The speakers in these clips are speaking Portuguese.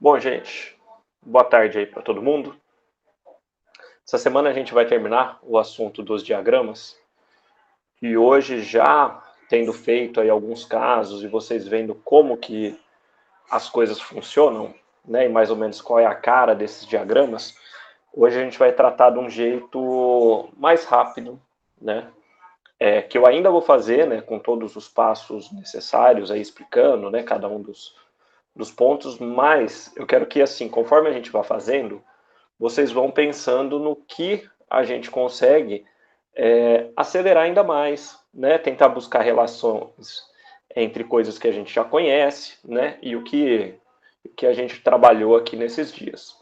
Bom, gente, boa tarde aí para todo mundo. Essa semana a gente vai terminar o assunto dos diagramas e hoje, já tendo feito aí alguns casos e vocês vendo como que as coisas funcionam, né, e mais ou menos qual é a cara desses diagramas, hoje a gente vai tratar de um jeito mais rápido, né, que eu ainda vou fazer, né, com todos os passos necessários aí explicando, né, cada um dos pontos, mas eu quero que, assim, conforme a gente vai fazendo, vocês vão pensando no que a gente consegue acelerar ainda mais, né? Tentar buscar relações entre coisas que a gente já conhece, né? E o que a gente trabalhou aqui nesses dias.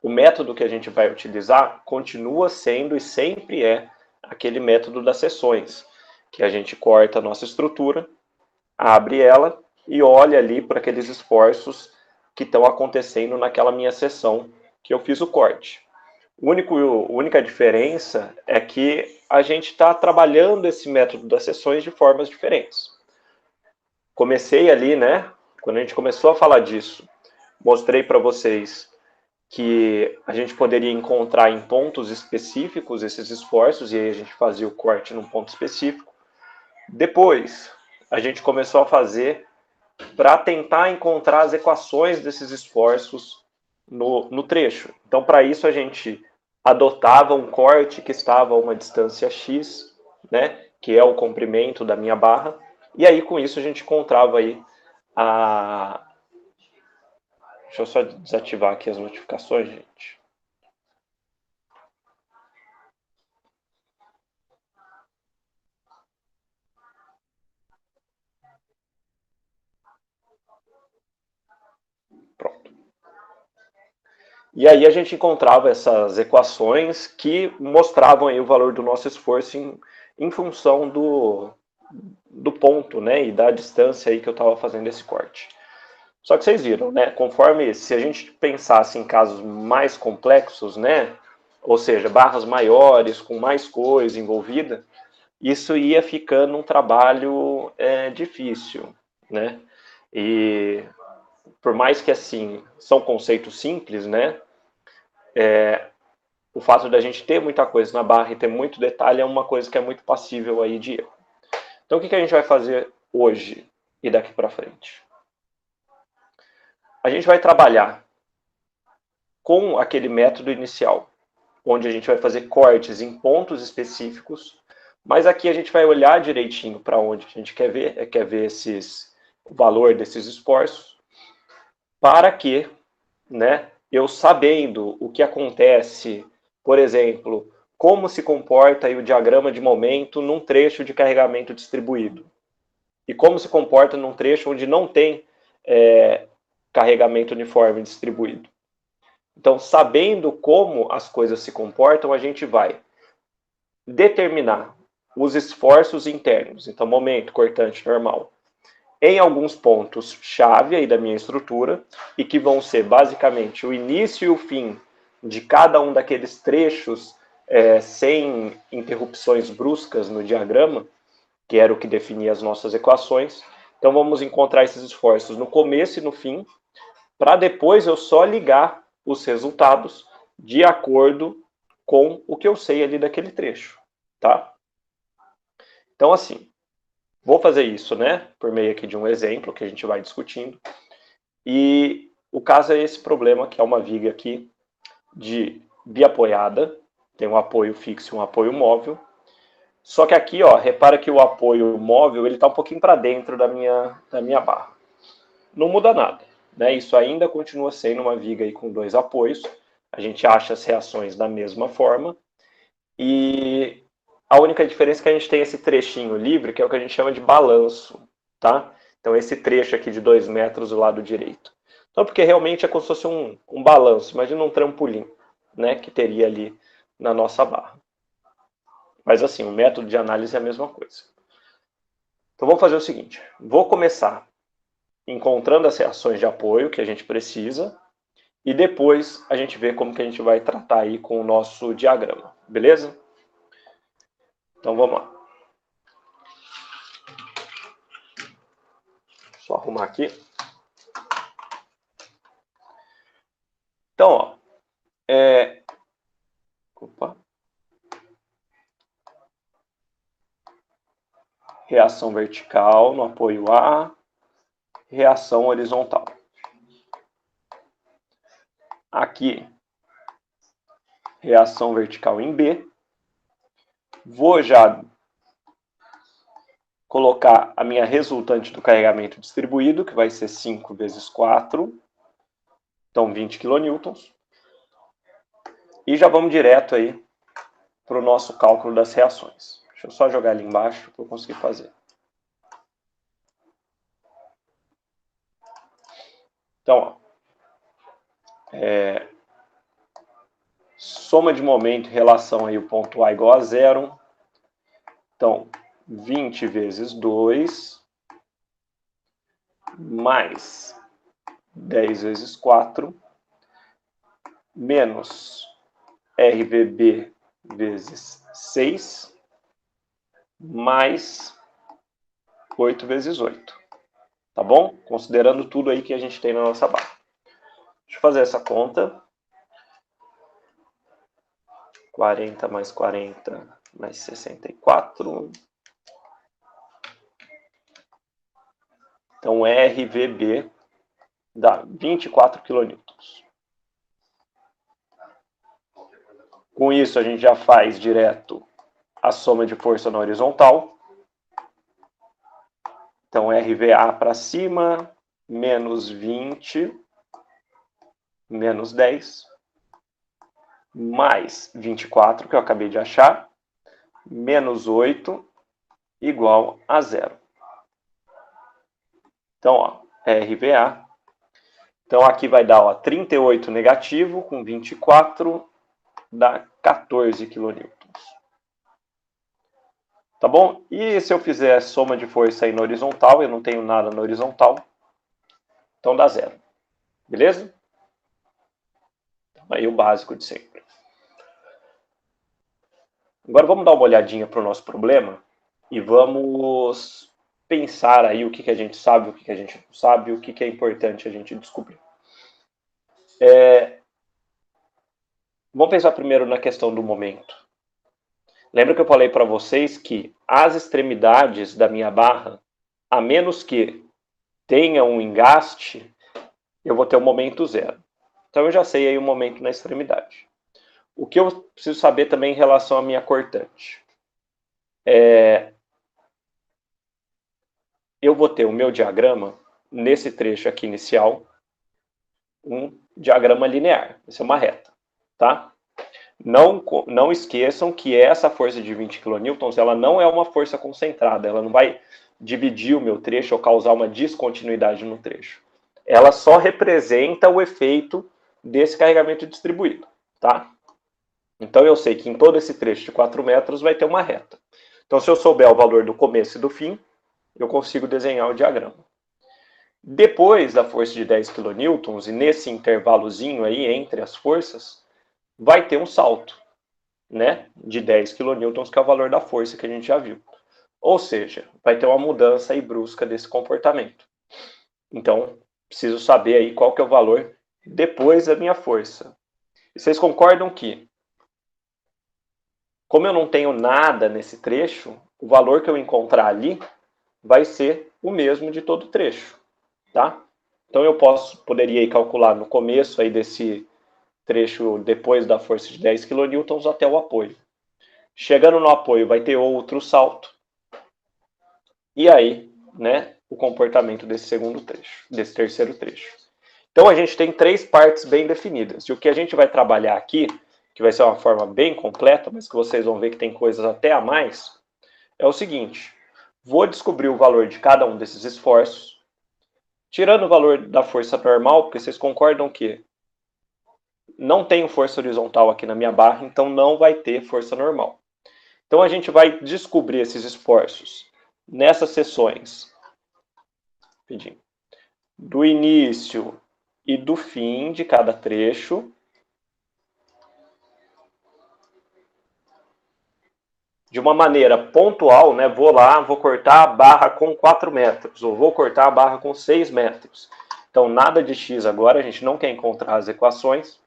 O método que a gente vai utilizar continua sendo e sempre é aquele método das seções, que a gente corta a nossa estrutura, abre ela e olha ali para aqueles esforços que estão acontecendo naquela minha seção que eu fiz o corte. A única diferença é que a gente está trabalhando esse método das sessões de formas diferentes. Comecei ali, né? Quando a gente começou a falar disso, mostrei para vocês que a gente poderia encontrar em pontos específicos esses esforços e aí a gente fazia o corte num ponto específico. Depois, a gente começou a fazer para tentar encontrar as equações desses esforços no trecho. Então, para isso, a gente adotava um corte que estava a uma distância x, né, que é o comprimento da minha barra, e aí com isso a gente encontrava aí a... Deixa eu só desativar aqui as notificações, gente. Pronto. E aí a gente encontrava essas equações que mostravam aí o valor do nosso esforço em função do ponto, né, e da distância aí que eu estava fazendo esse corte. Só que vocês viram, né, conforme, se a gente pensasse em casos mais complexos, né, ou seja, barras maiores, com mais coisa envolvida, isso ia ficando um trabalho difícil, né, e por mais que, assim, são conceitos simples, né, o fato da gente ter muita coisa na barra e ter muito detalhe é uma coisa que é muito passível aí de erro. Então, o que a gente vai fazer hoje e daqui para frente? A gente vai trabalhar com aquele método inicial, onde a gente vai fazer cortes em pontos específicos, mas aqui a gente vai olhar direitinho para onde a gente quer ver o valor desses esforços, para que, né, eu sabendo o que acontece, por exemplo, como se comporta aí o diagrama de momento num trecho de carregamento distribuído, e como se comporta num trecho onde não tem carregamento uniforme distribuído. Então, sabendo como as coisas se comportam, a gente vai determinar os esforços internos. Então, momento, cortante, normal. Em alguns pontos chave aí da minha estrutura, e que vão ser basicamente o início e o fim de cada um daqueles trechos sem interrupções bruscas no diagrama, que era o que definia as nossas equações. Então, vamos encontrar esses esforços no começo e no fim, para depois eu só ligar os resultados de acordo com o que eu sei ali daquele trecho, tá? Então, assim, vou fazer isso, né, por meio aqui de um exemplo que a gente vai discutindo. E o caso é esse problema, que é uma viga aqui de biapoiada, tem um apoio fixo e um apoio móvel. Só que aqui, ó, repara que o apoio móvel ele está um pouquinho para dentro da minha barra. Não muda nada, né? Isso ainda continua sendo uma viga aí com dois apoios. A gente acha as reações da mesma forma. E a única diferença é que a gente tem esse trechinho livre, que é o que a gente chama de balanço, tá? Então esse trecho aqui de 2 metros do lado direito. Então, porque realmente é como se fosse um balanço, imagina um trampolim, né, que teria ali na nossa barra. Mas assim, o método de análise é a mesma coisa. Então vamos fazer o seguinte, vou começar encontrando as reações de apoio que a gente precisa, e depois a gente vê como que a gente vai tratar aí com o nosso diagrama, beleza? Então vamos lá. Só arrumar aqui. reação vertical no apoio A, reação horizontal. Aqui, reação vertical em B. Vou já colocar a minha resultante do carregamento distribuído, que vai ser 5 vezes 4, então 20 kN. E já vamos direto aí para o nosso cálculo das reações. Deixa eu só jogar ali embaixo para eu conseguir fazer. Então, soma de momento em relação aí o ponto A igual a 0. Então, 20 vezes 2, mais 10 vezes 4, menos RVB vezes 6, mais 8 vezes 8. Tá bom? Considerando tudo aí que a gente tem na nossa barra. Deixa eu fazer essa conta. 40 mais 40 mais 64. Então, RVB dá 24 kN. Com isso, a gente já faz direto a soma de força na horizontal. Então, RVA para cima, menos 20, menos 10, mais 24, que eu acabei de achar, menos 8, igual a 0. Então, ó, RVA. Então, aqui vai dar ó, 38 negativo com 24, dá 14 kN. Tá bom? E se eu fizer a soma de força aí na horizontal, eu não tenho nada na horizontal, então dá 0. Beleza? Aí o básico de sempre. Agora vamos dar uma olhadinha para o nosso problema e vamos pensar aí o que a gente sabe, o que a gente não sabe, o que é importante a gente descobrir. Vamos pensar primeiro na questão do momento. Lembra que eu falei para vocês que as extremidades da minha barra, a menos que tenha um engaste, eu vou ter um momento zero. Então eu já sei aí o momento na extremidade. O que eu preciso saber também em relação à minha cortante? Eu vou ter o meu diagrama, nesse trecho aqui inicial, um diagrama linear. Isso é uma reta, tá? Não esqueçam que essa força de 20 kN, ela não é uma força concentrada, ela não vai dividir o meu trecho ou causar uma descontinuidade no trecho. Ela só representa o efeito desse carregamento distribuído, tá? Então eu sei que em todo esse trecho de 4 metros vai ter uma reta. Então se eu souber o valor do começo e do fim, eu consigo desenhar o diagrama. Depois da força de 10 kN, e nesse intervalozinho aí entre as forças, vai ter um salto, né, de 10 kN, que é o valor da força que a gente já viu. Ou seja, vai ter uma mudança aí brusca desse comportamento. Então, preciso saber aí qual que é o valor depois da minha força. E vocês concordam que, como eu não tenho nada nesse trecho, o valor que eu encontrar ali vai ser o mesmo de todo o trecho, tá? Então eu poderia calcular no começo aí desse trecho depois da força de 10 kN até o apoio. Chegando no apoio vai ter outro salto. E aí, né, o comportamento desse segundo trecho, desse terceiro trecho. Então a gente tem 3 partes bem definidas. E o que a gente vai trabalhar aqui, que vai ser uma forma bem completa, mas que vocês vão ver que tem coisas até a mais, é o seguinte: vou descobrir o valor de cada um desses esforços, tirando o valor da força normal, porque vocês concordam que não tenho força horizontal aqui na minha barra, então não vai ter força normal. Então a gente vai descobrir esses esforços nessas seções do início e do fim de cada trecho, de uma maneira pontual, né? Vou lá, vou cortar a barra com 4 metros, ou vou cortar a barra com 6 metros. Então nada de x agora, a gente não quer encontrar as equações.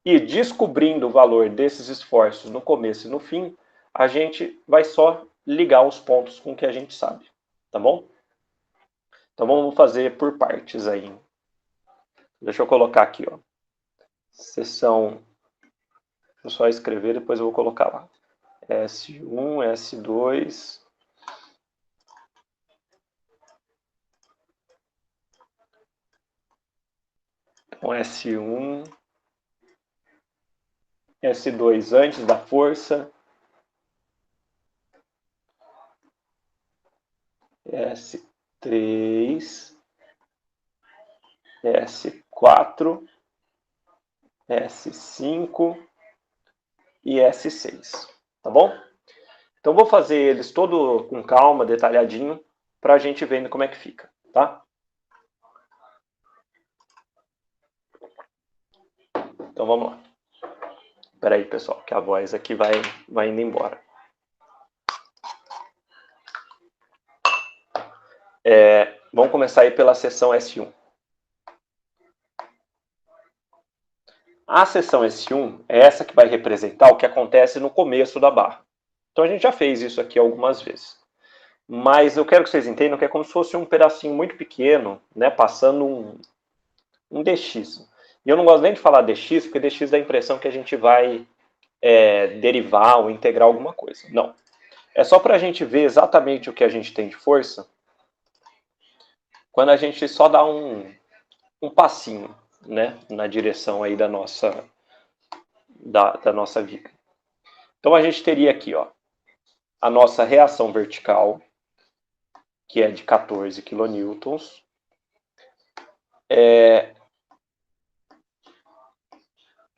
E descobrindo o valor desses esforços no começo e no fim, a gente vai só ligar os pontos com o que a gente sabe, tá bom? Então vamos fazer por partes aí. Deixa eu colocar aqui, ó. Seção, deixa eu só escrever, depois eu vou colocar lá. S1, S2... Então, S1, S2 antes da força, S3, S4, S5 e S6, tá bom? Então vou fazer eles todo com calma, detalhadinho, para a gente vendo como é que fica, tá? Então vamos lá. Espera aí, pessoal, que a voz aqui vai indo embora. Vamos começar aí pela seção S1. A seção S1 é essa que vai representar o que acontece no começo da barra. Então a gente já fez isso aqui algumas vezes. Mas eu quero que vocês entendam que é como se fosse um pedacinho muito pequeno, né, passando um dx. E eu não gosto nem de falar dx, porque dx dá a impressão que a gente vai derivar ou integrar alguma coisa. Não. É só para a gente ver exatamente o que a gente tem de força quando a gente só dá um passinho, né, na direção aí da nossa viga. Então a gente teria aqui, ó, a nossa reação vertical, que é de 14 kN.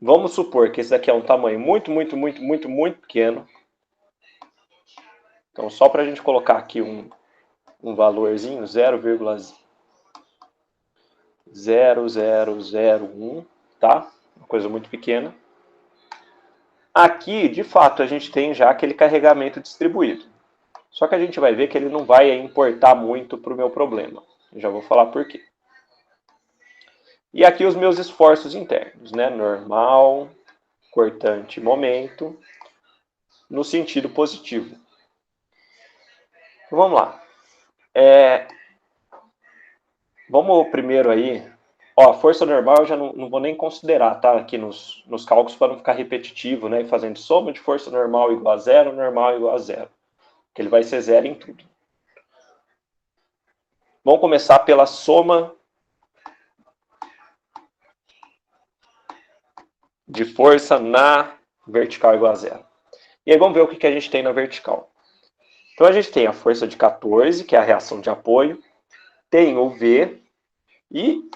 Vamos supor que esse daqui é um tamanho muito pequeno. Então, só para a gente colocar aqui um valorzinho, 0,0001, tá? Uma coisa muito pequena. Aqui, de fato, a gente tem já aquele carregamento distribuído. Só que a gente vai ver que ele não vai importar muito para o meu problema. Eu já vou falar por quê. E aqui os meus esforços internos, né? Normal, cortante, momento, no sentido positivo. Então, vamos lá. Vamos primeiro aí. Ó, a força normal eu já não vou nem considerar, tá? Aqui nos cálculos para não ficar repetitivo, né? E fazendo soma de força normal igual a zero, normal igual a zero. Que ele vai ser zero em tudo. Vamos começar pela soma de força na vertical igual a zero. E aí vamos ver o que a gente tem na vertical. Então a gente tem a força de 14, que é a reação de apoio. Tem o V e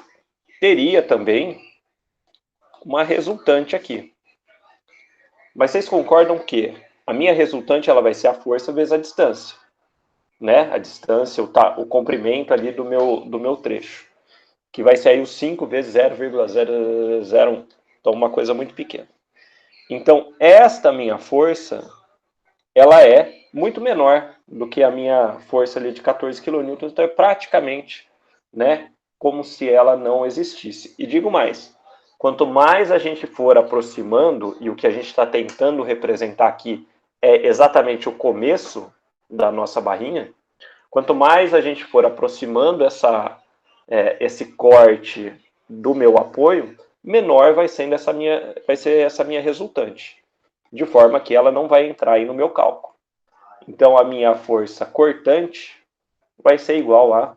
teria também uma resultante aqui. Mas vocês concordam que a minha resultante ela vai ser a força vezes a distância, né? A distância, o comprimento ali do meu trecho, que vai ser aí o 5 vezes 0,001. Então, uma coisa muito pequena. Então, esta minha força, ela é muito menor do que a minha força ali de 14 kN. Então, é praticamente, né, como se ela não existisse. E digo mais, quanto mais a gente for aproximando, e o que a gente está tentando representar aqui é exatamente o começo da nossa barrinha, quanto mais a gente for aproximando esse corte do meu apoio, menor vai ser essa minha resultante, de forma que ela não vai entrar aí no meu cálculo. Então a minha força cortante vai ser igual a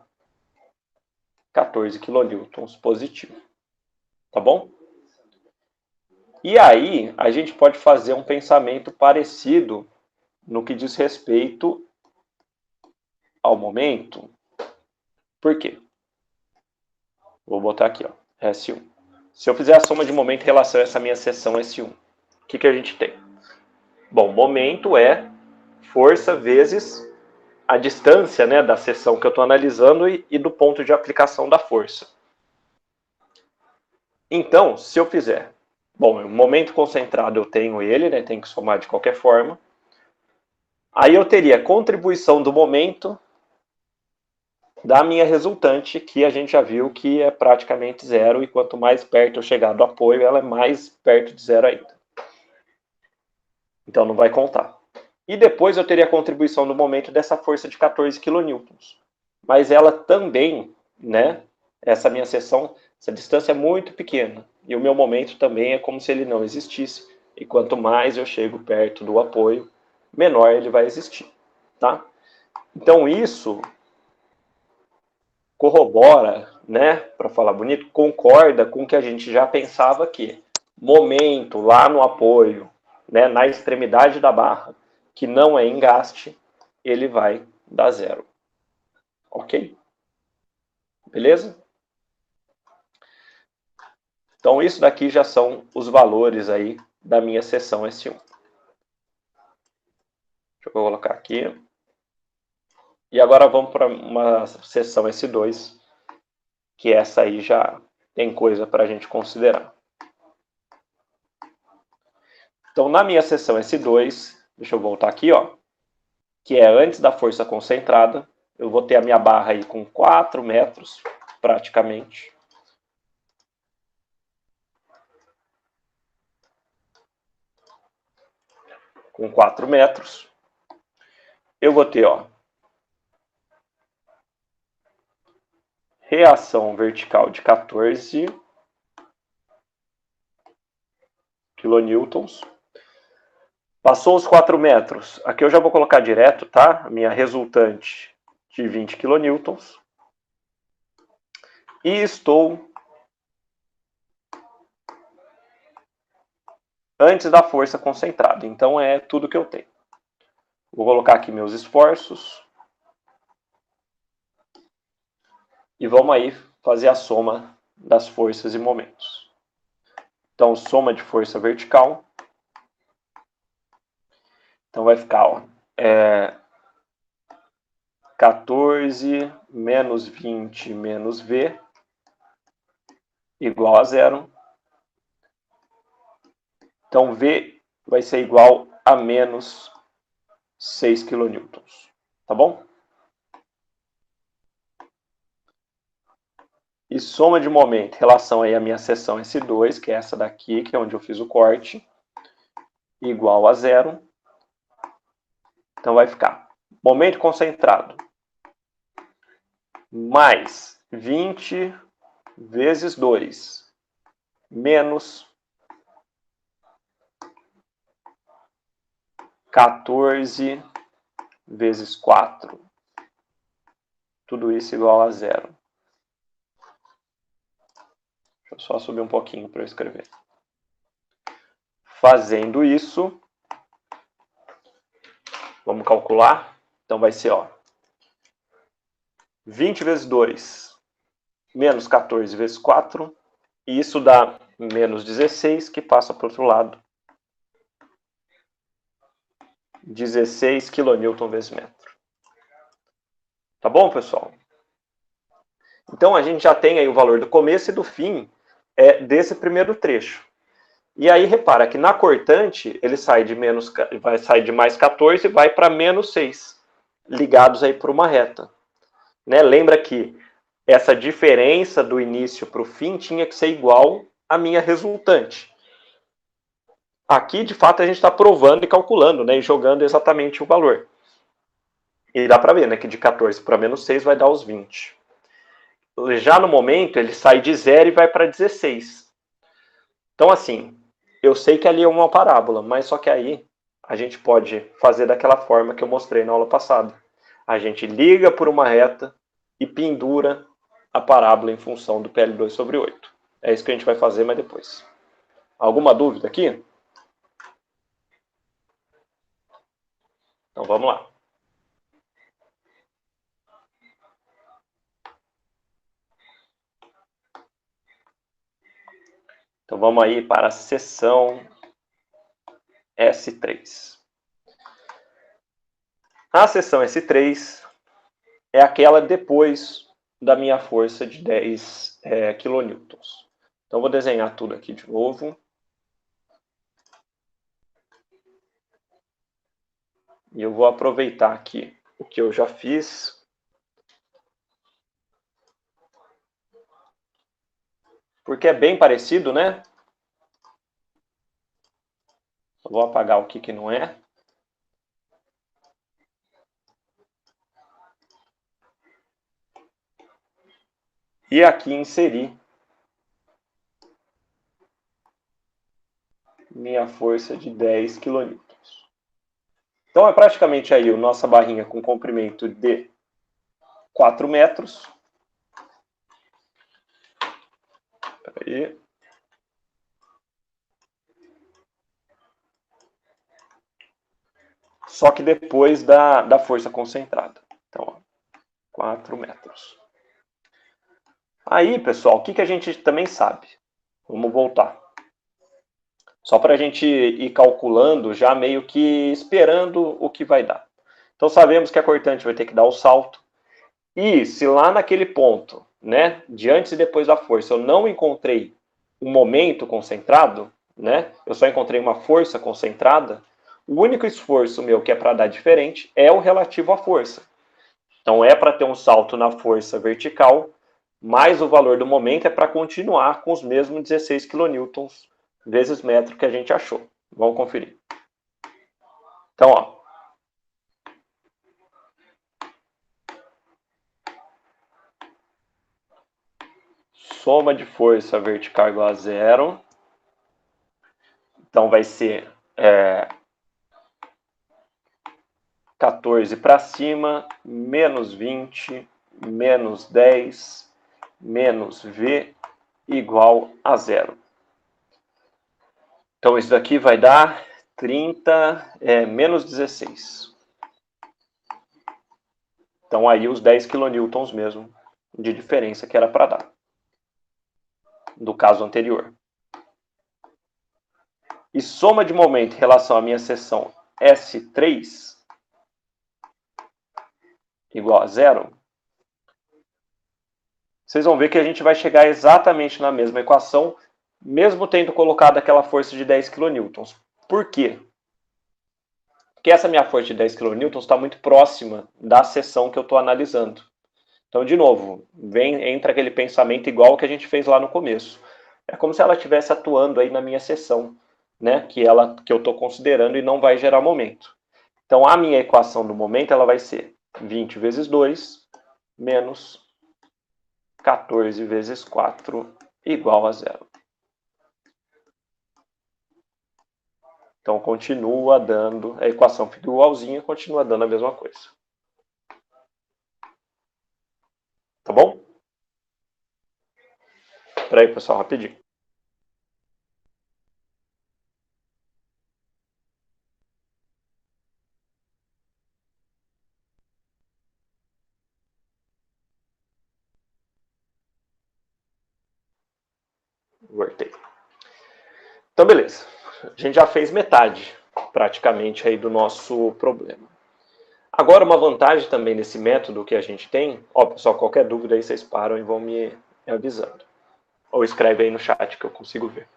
14 kN positivo. Tá bom? E aí a gente pode fazer um pensamento parecido no que diz respeito ao momento. Por quê? Vou botar aqui, ó, S1. Se eu fizer a soma de momento em relação a essa minha seção S1, o que a gente tem? Bom, momento é força vezes a distância, né, da seção que eu estou analisando e do ponto de aplicação da força. Então, se eu fizer... Bom, o momento concentrado eu tenho ele, né, tem que somar de qualquer forma. Aí eu teria a contribuição do momento da minha resultante, que a gente já viu que é praticamente zero, e quanto mais perto eu chegar do apoio, ela é mais perto de zero ainda. Então não vai contar. E depois eu teria a contribuição do momento dessa força de 14 kN. Mas ela também, né, essa minha seção, essa distância é muito pequena. E o meu momento também é como se ele não existisse. E quanto mais eu chego perto do apoio, menor ele vai existir, tá? Então isso corrobora, né, para falar bonito, concorda com o que a gente já pensava aqui. Momento lá no apoio, né, na extremidade da barra, que não é engaste, ele vai dar zero. Ok? Beleza? Então isso daqui já são os valores aí da minha seção S1. Deixa eu colocar aqui. E agora vamos para uma seção S2, que essa aí já tem coisa para a gente considerar. Então, na minha seção S2, deixa eu voltar aqui, ó, que é antes da força concentrada, eu vou ter a minha barra aí com 4 metros, praticamente. Com 4 metros. Eu vou ter, ó, reação vertical de 14 kilonewtons. Passou os 4 metros. Aqui eu já vou colocar direto, tá? A minha resultante de 20 kilonewtons. E estou antes da força concentrada. Então é tudo que eu tenho. Vou colocar aqui meus esforços. E vamos aí fazer a soma das forças e momentos. Então, soma de força vertical. Então vai ficar, ó, 14 menos 20 menos V igual a zero. Então, V vai ser igual a menos 6 kN. Tá bom? E soma de momento em relação aí à minha seção S2, que é essa daqui, que é onde eu fiz o corte, igual a zero. Então vai ficar momento concentrado mais 20 vezes 2 menos 14 vezes 4. Tudo isso igual a zero. Deixa eu só subir um pouquinho para eu escrever. Fazendo isso, vamos calcular. Então vai ser, ó, 20 vezes 2 menos 14 vezes 4. E isso dá menos 16, que passa para o outro lado. 16 kN vezes metro. Tá bom, pessoal? Então a gente já tem aí o valor do começo e do fim desse primeiro trecho. E aí repara que na cortante ele sai de vai sair de mais 14 e vai para menos 6, ligados aí por uma reta. Né? Lembra que essa diferença do início para o fim tinha que ser igual à minha resultante. Aqui, de fato, a gente está provando e calculando, né, e jogando exatamente o valor. E dá para ver, né, que de 14 para menos 6 vai dar os 20. Já no momento, ele sai de 0 e vai para 16. Então, assim, eu sei que ali é uma parábola, mas só que aí a gente pode fazer daquela forma que eu mostrei na aula passada. A gente liga por uma reta e pendura a parábola em função do PL2 sobre 8. É isso que a gente vai fazer, mas depois. Alguma dúvida aqui? Então vamos lá. Então vamos aí para a seção S3. A seção S3 é aquela depois da minha força de 10 kN. Então vou desenhar tudo aqui de novo. E eu vou aproveitar aqui o que eu já fiz. Porque é bem parecido, né? Eu vou apagar o que não é. e aqui inserir minha força de 10 kN. Então é praticamente aí a nossa barrinha com comprimento de 4 metros. Aí. Só que depois da força concentrada. Então, ó, 4 metros. Aí, pessoal, o que a gente também sabe? Vamos voltar. Só para a gente ir calculando, já meio que esperando o que vai dar. Então sabemos que a cortante vai ter que dar o salto. E se lá naquele ponto, né, de antes e depois da força, eu não encontrei um momento concentrado, né, eu só encontrei uma força concentrada, o único esforço meu que é para dar diferente é o relativo à força. Então é para ter um salto na força vertical, mais o valor do momento é para continuar com os mesmos 16 kN vezes metro que a gente achou. Vamos conferir. Então, ó. Soma de força vertical igual a zero. Então vai ser 14 para cima, menos 20, menos 10, menos V igual a zero. Então isso daqui vai dar 30, menos 16. Então aí os 10 kN mesmo de diferença que era para dar. Do caso anterior. E soma de momento em relação à minha seção S3 igual a zero, vocês vão ver que a gente vai chegar exatamente na mesma equação, mesmo tendo colocado aquela força de 10 kN. Por quê? Porque essa minha força de 10 kN está muito próxima da seção que eu estou analisando. Então, de novo, entra aquele pensamento igual que a gente fez lá no começo. É como se ela estivesse atuando aí na minha seção, né? Que eu estou considerando e não vai gerar momento. Então, a minha equação do momento ela vai ser 20 vezes 2 menos 14 vezes 4 igual a zero. Então, continua dando, a equação fica igualzinha, continua dando a mesma coisa. Tá bom? Espera aí, pessoal, rapidinho. Voltei. Então, beleza. A gente já fez metade, praticamente, aí do nosso problema. Agora, uma vantagem também desse método que a gente tem, ó, pessoal, qualquer dúvida aí vocês param e vão me avisando. Ou escreve aí no chat que eu consigo ver.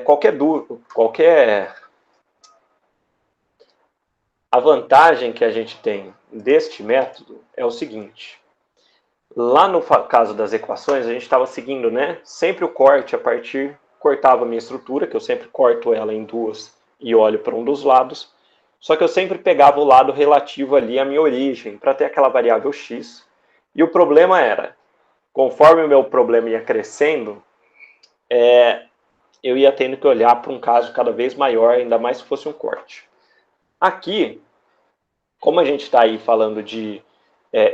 Qualquer dúvida, A vantagem que a gente tem deste método é o seguinte. Lá no caso das equações, a gente estava seguindo, né? Sempre o corte cortava a minha estrutura, que eu sempre corto ela em duas e olho para um dos lados. Só que eu sempre pegava o lado relativo ali à minha origem, para ter aquela variável x. E o problema era, conforme o meu problema ia crescendo, eu ia tendo que olhar para um caso cada vez maior, ainda mais se fosse um corte. Aqui, como a gente está aí falando de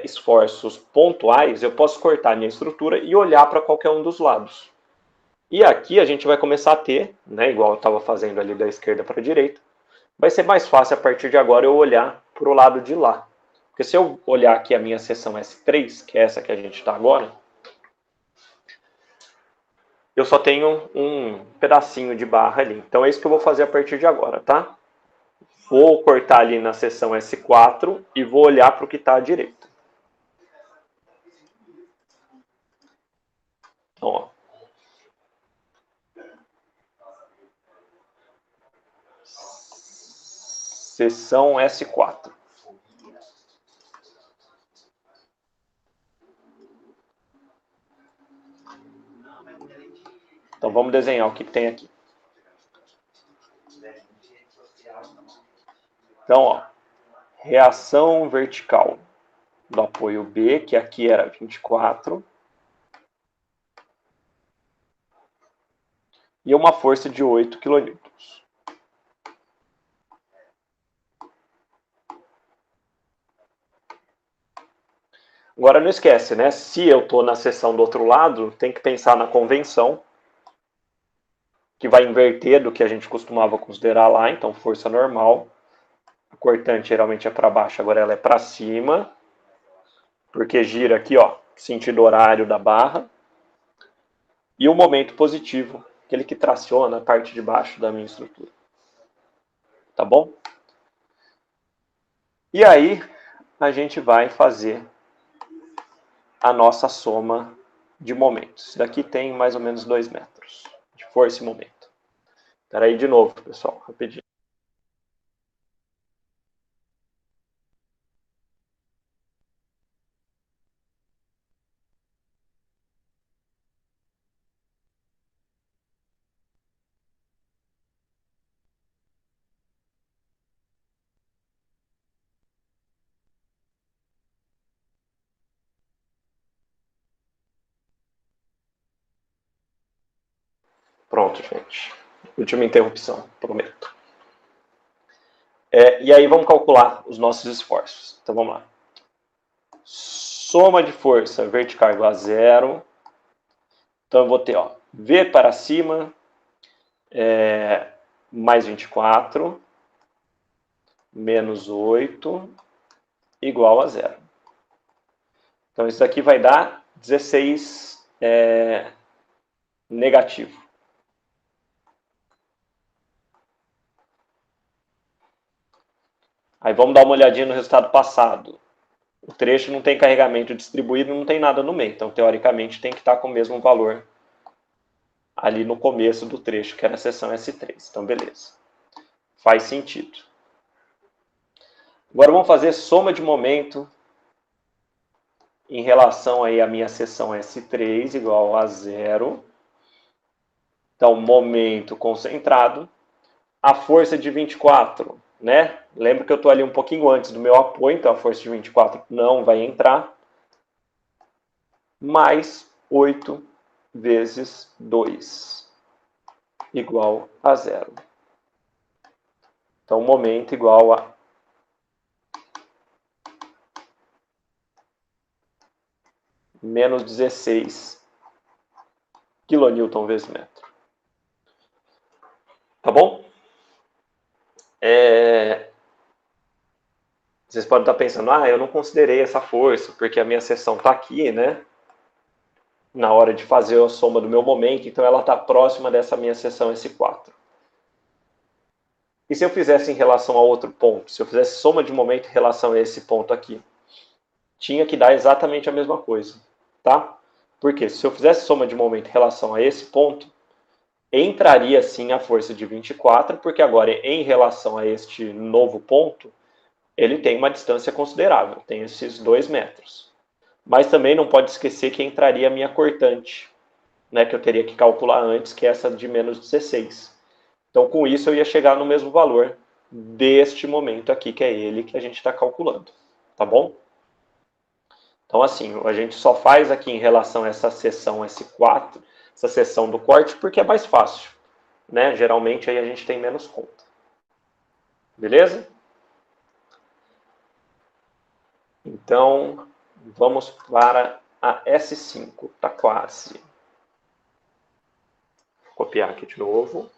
esforços pontuais, eu posso cortar minha estrutura e olhar para qualquer um dos lados. E aqui a gente vai começar a ter, né, igual eu estava fazendo ali da esquerda para a direita, vai ser mais fácil a partir de agora eu olhar para o lado de lá. Porque se eu olhar aqui a minha seção S3, que é essa que a gente está agora, eu só tenho um pedacinho de barra ali. Então é isso que eu vou fazer a partir de agora, tá? Vou cortar ali na seção S4 e vou olhar para o que está à direita. Então, ó. Seção S4. Então vamos desenhar o que tem aqui. Então, ó, reação vertical do apoio B, que aqui era 24, e uma força de 8 kN. Agora não esquece, né? Se eu estou na seção do outro lado, tem que pensar na convenção, que vai inverter do que a gente costumava considerar lá, então força normal. A cortante geralmente é para baixo, agora ela é para cima, porque gira aqui, ó, sentido horário da barra. E o momento positivo, aquele que traciona a parte de baixo da minha estrutura. Tá bom? E aí, a gente vai fazer a nossa soma de momentos. Isso daqui tem mais ou menos 2 metros de força e momento. Espera aí de novo, pessoal, rapidinho. Pronto, gente. Última interrupção, prometo. E aí vamos calcular os nossos esforços. Então vamos lá. Soma de força vertical igual a 0. Então eu vou ter, ó, V para cima, mais 24, menos 8, igual a 0. Então isso aqui vai dar 16 negativo. Aí vamos dar uma olhadinha no resultado passado. O trecho não tem carregamento distribuído, não tem nada no meio. Então, teoricamente, tem que estar com o mesmo valor ali no começo do trecho, que era a seção S3. Então, beleza. Faz sentido. Agora vamos fazer soma de momento em relação aí à minha seção S3 igual a 0. Então, momento concentrado. A força de 24, né? Lembra que eu estou ali um pouquinho antes do meu apoio, então a força de 24 não vai entrar. Mais 8 vezes 2, igual a 0. Então, momento igual a menos 16 kN vezes metro. Tá bom? Vocês podem estar pensando, eu não considerei essa força, porque a minha seção está aqui, né? Na hora de fazer a soma do meu momento, então ela está próxima dessa minha seção S4. E se eu fizesse em relação a outro ponto? Se eu fizesse soma de momento em relação a esse ponto aqui? Tinha que dar exatamente a mesma coisa, tá? Porque se eu fizesse soma de momento em relação a esse ponto, entraria sim a força de 24, porque agora em relação a este novo ponto, ele tem uma distância considerável, tem esses 2 metros. Mas também não pode esquecer que entraria a minha cortante, né, que eu teria que calcular antes, que é essa de menos 16. Então com isso eu ia chegar no mesmo valor deste momento aqui, que é ele que a gente está calculando, tá bom? Então, assim, a gente só faz aqui em relação a essa seção S4, essa seção do corte, porque é mais fácil, né? Geralmente aí a gente tem menos conta. Beleza? Então, vamos para a S5, tá quase. Vou copiar aqui de novo.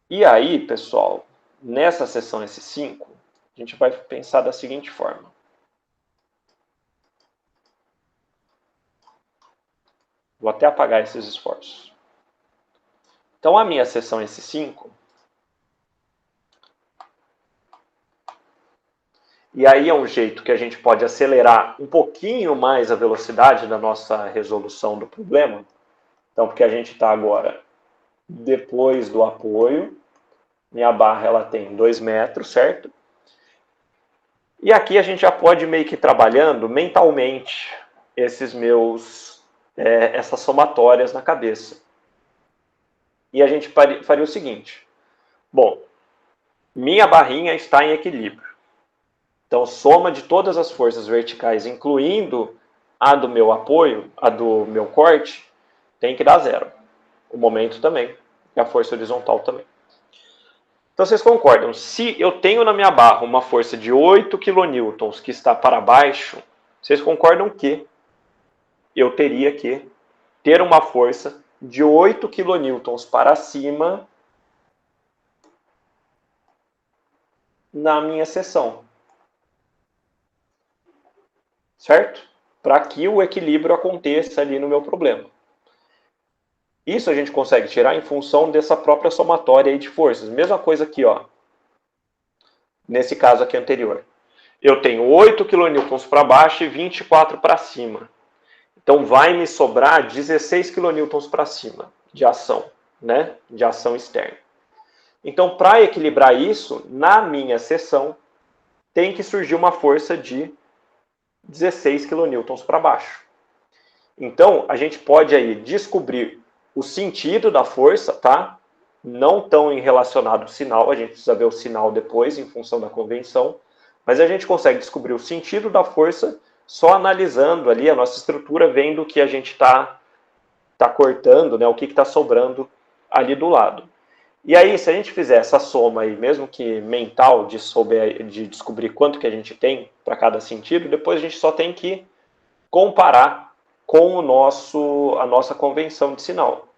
E aí, pessoal, nessa seção S5, a gente vai pensar da seguinte forma. Vou até apagar esses esforços. Então, a minha seção S5, e aí é um jeito que a gente pode acelerar um pouquinho mais a velocidade da nossa resolução do problema. Então, porque a gente está agora depois do apoio, minha barra ela tem 2 metros, certo? E aqui a gente já pode meio que ir trabalhando mentalmente essas somatórias na cabeça. E a gente faria o seguinte. Bom, minha barrinha está em equilíbrio. Então, soma de todas as forças verticais, incluindo a do meu apoio, a do meu corte, tem que dar zero. O momento também, e a força horizontal também. Então, vocês concordam? Se eu tenho na minha barra uma força de 8 kN que está para baixo, vocês concordam que eu teria que ter uma força de 8 kN para cima na minha seção. Certo? Para que o equilíbrio aconteça ali no meu problema. Isso a gente consegue tirar em função dessa própria somatória aí de forças. Mesma coisa aqui, ó. Nesse caso aqui anterior. Eu tenho 8 kN para baixo e 24 para cima. Então vai me sobrar 16 kN para cima de ação, né? De ação externa. Então, para equilibrar isso, na minha seção, tem que surgir uma força de 16 kN para baixo. Então, a gente pode aí descobrir o sentido da força, tá? Não tão relacionado ao sinal, a gente precisa ver o sinal depois, em função da convenção, mas a gente consegue descobrir o sentido da força só analisando ali a nossa estrutura, vendo o que a gente está cortando, né? O que está sobrando ali do lado. E aí, se a gente fizer essa soma aí, mesmo que mental, de descobrir quanto que a gente tem para cada sentido, depois a gente só tem que comparar com a nossa convenção de sinal.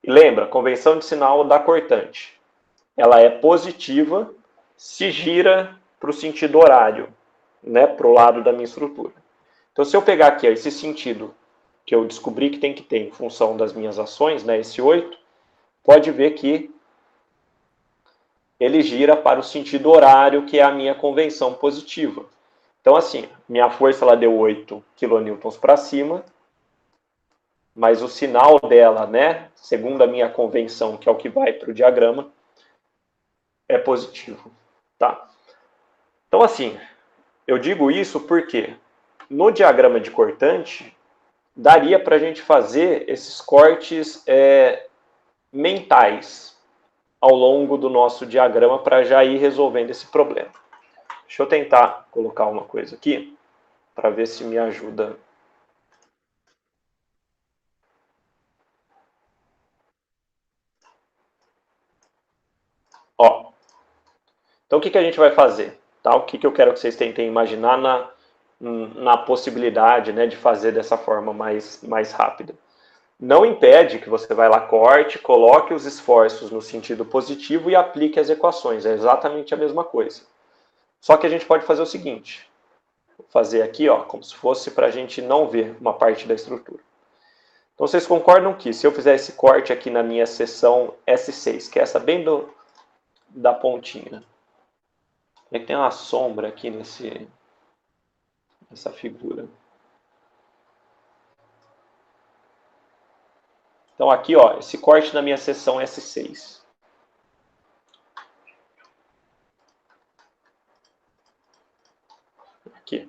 E lembra, convenção de sinal da cortante. Ela é positiva se gira para o sentido horário, né, para o lado da minha estrutura. Então, se eu pegar aqui ó, esse sentido que eu descobri que tem que ter em função das minhas ações, né, esse 8, pode ver que ele gira para o sentido horário, que é a minha convenção positiva. Então, assim, minha força ela deu 8 kN para cima, mas o sinal dela, né, segundo a minha convenção, que é o que vai para o diagrama, é positivo, tá? Então, assim, eu digo isso porque no diagrama de cortante, daria para a gente fazer esses cortes mentais ao longo do nosso diagrama para já ir resolvendo esse problema. Deixa eu tentar colocar uma coisa aqui para ver se me ajuda. Ó, então o que a gente vai fazer? Tá? O que eu quero que vocês tentem imaginar na possibilidade, né, de fazer dessa forma mais rápida. Não impede que você vai lá, corte, coloque os esforços no sentido positivo e aplique as equações. É exatamente a mesma coisa. Só que a gente pode fazer o seguinte. Vou fazer aqui, ó, como se fosse para a gente não ver uma parte da estrutura. Então, vocês concordam que se eu fizer esse corte aqui na minha seção S6, que é essa bem da pontinha, é que tem uma sombra aqui nessa figura. Então, aqui, ó, esse corte na minha seção S6. Aqui,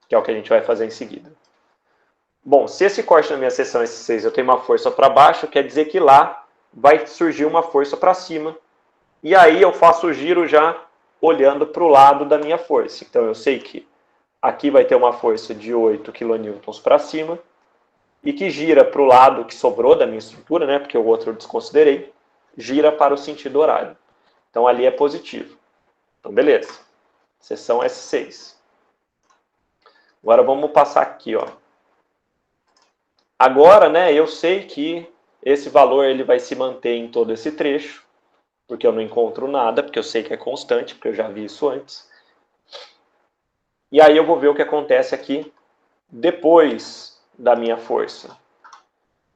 que é o que a gente vai fazer em seguida. Bom, se esse corte na minha seção S6 eu tenho uma força para baixo, quer dizer que lá vai surgir uma força para cima. E aí eu faço o giro já olhando para o lado da minha força. Então eu sei que aqui vai ter uma força de 8 kN para cima e que gira para o lado que sobrou da minha estrutura, né, porque o outro eu desconsiderei, gira para o sentido horário. Então ali é positivo. Então beleza. Seção S6. Agora vamos passar aqui, ó. Agora, né, eu sei que esse valor ele vai se manter em todo esse trecho, porque eu não encontro nada, porque eu sei que é constante, porque eu já vi isso antes. E aí eu vou ver o que acontece aqui depois da minha força.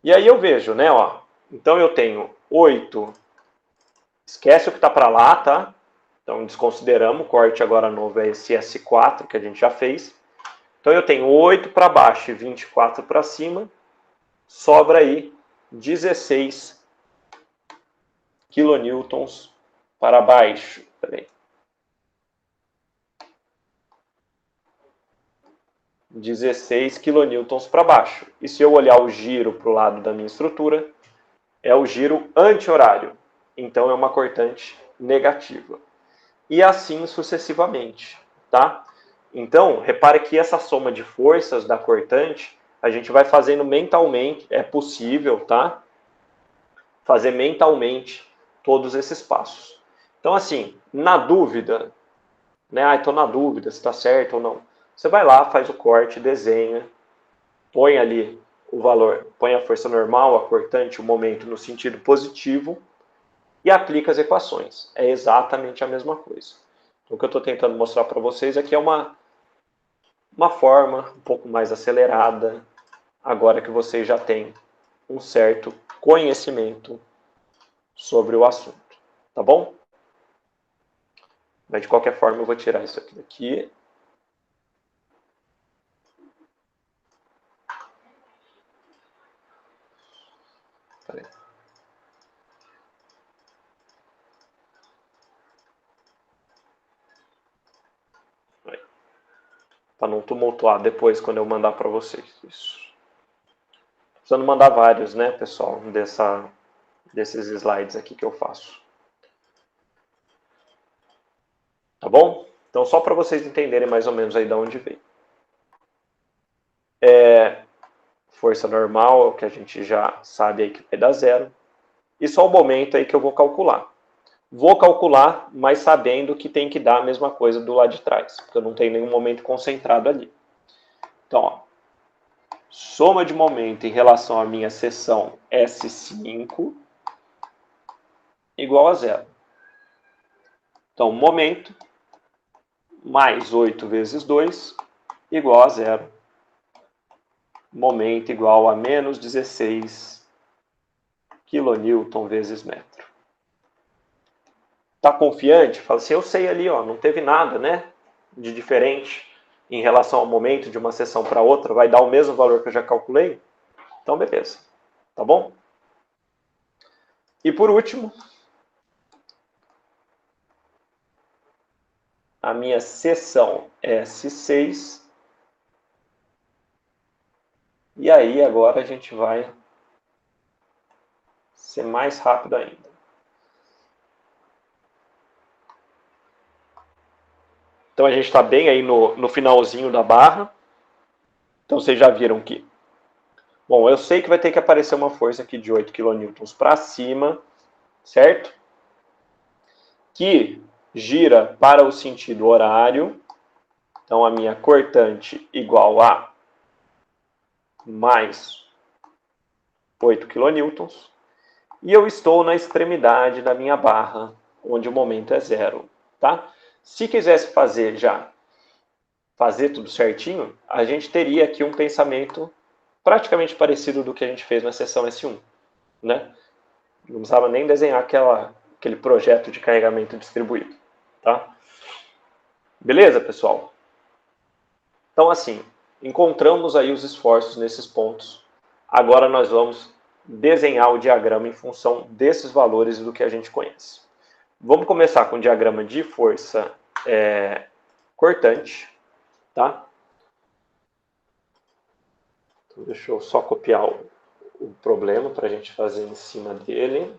E aí eu vejo, né, ó, então eu tenho 8, esquece o que está para lá, tá? Então desconsideramos, o corte agora novo é esse S4 que a gente já fez. Então eu tenho 8 para baixo e 24 para cima, sobra aí 16 kilonewtons para baixo. Peraí. 16 kN para baixo. E se eu olhar o giro para o lado da minha estrutura, é o giro anti-horário. Então é uma cortante negativa. E assim sucessivamente, tá? Então, repare que essa soma de forças da cortante, a gente vai fazendo mentalmente, é possível, tá? Fazer mentalmente todos esses passos. Então, assim, na dúvida, né? Estou na dúvida se está certo ou não. Você vai lá, faz o corte, desenha, põe ali o valor, põe a força normal, a cortante, o momento no sentido positivo e aplica as equações. É exatamente a mesma coisa. Então, o que eu estou tentando mostrar para vocês aqui é uma forma um pouco mais acelerada, agora que vocês já têm um certo conhecimento sobre o assunto. Tá bom? Mas de qualquer forma eu vou tirar isso aqui daqui. Para não tumultuar depois quando eu mandar para vocês. Isso. Precisando mandar vários, né, pessoal, desses slides aqui que eu faço. Tá bom? Então, só para vocês entenderem mais ou menos aí de onde veio. Força normal, que a gente já sabe aí que vai dar zero. E só o momento aí que eu vou calcular. Vou calcular, mas sabendo que tem que dar a mesma coisa do lado de trás, porque eu não tenho nenhum momento concentrado ali. Então, ó, soma de momento em relação à minha seção S5 igual a zero. Então, momento mais 8 vezes 2 igual a zero. Momento igual a menos 16 kN vezes metro. Tá confiante? Fala assim, eu sei ali, ó, não teve nada, né, de diferente em relação ao momento de uma seção para outra, vai dar o mesmo valor que eu já calculei? Então, beleza. Tá bom? E por último, a minha seção S6. E aí, agora a gente vai ser mais rápido ainda. Então, a gente está bem aí no finalzinho da barra. Então, vocês já viram que... Bom, eu sei que vai ter que aparecer uma força aqui de 8 kN para cima, certo? Que gira para o sentido horário. Então, a minha cortante igual a mais 8 kN. E eu estou na extremidade da minha barra, onde o momento é zero. Tá? Se quisesse fazer tudo certinho, a gente teria aqui um pensamento praticamente parecido do que a gente fez na seção S1. Né? Não precisava nem desenhar aquele projeto de carregamento distribuído. Tá? Beleza, pessoal? Então, assim, encontramos aí os esforços nesses pontos. Agora nós vamos desenhar o diagrama em função desses valores e do que a gente conhece. Vamos começar com o diagrama de força cortante, tá? Então, deixa eu só copiar o problema para a gente fazer em cima dele.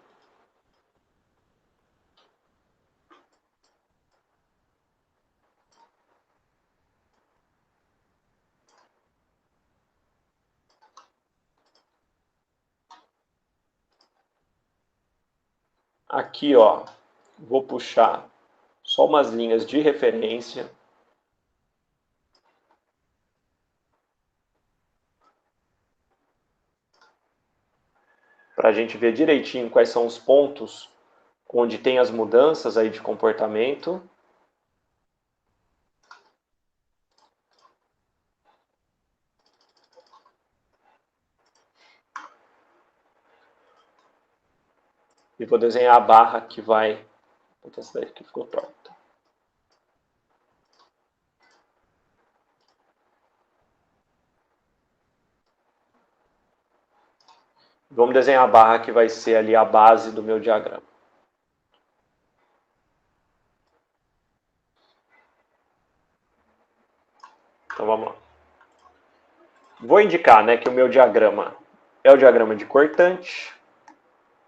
Aqui, ó, vou puxar só umas linhas de referência. Para a gente ver direitinho quais são os pontos onde tem as mudanças aí de comportamento. E vou desenhar a barra que vai... Essa daí que ficou torta. Vamos desenhar a barra que vai ser ali a base do meu diagrama. Então vamos lá. Vou indicar, né, que o meu diagrama é o diagrama de cortante,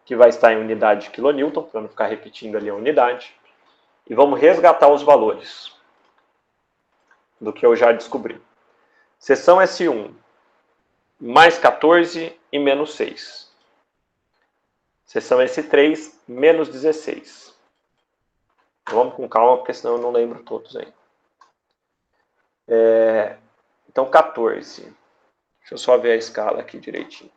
que vai estar em unidade de quilonewton, para não ficar repetindo ali a unidade. E vamos resgatar os valores do que eu já descobri. Seção S1, mais 14 e menos 6. Seção S3, menos 16. Vamos com calma, porque senão eu não lembro todos aí. Então, 14. Deixa eu só ver a escala aqui direitinho.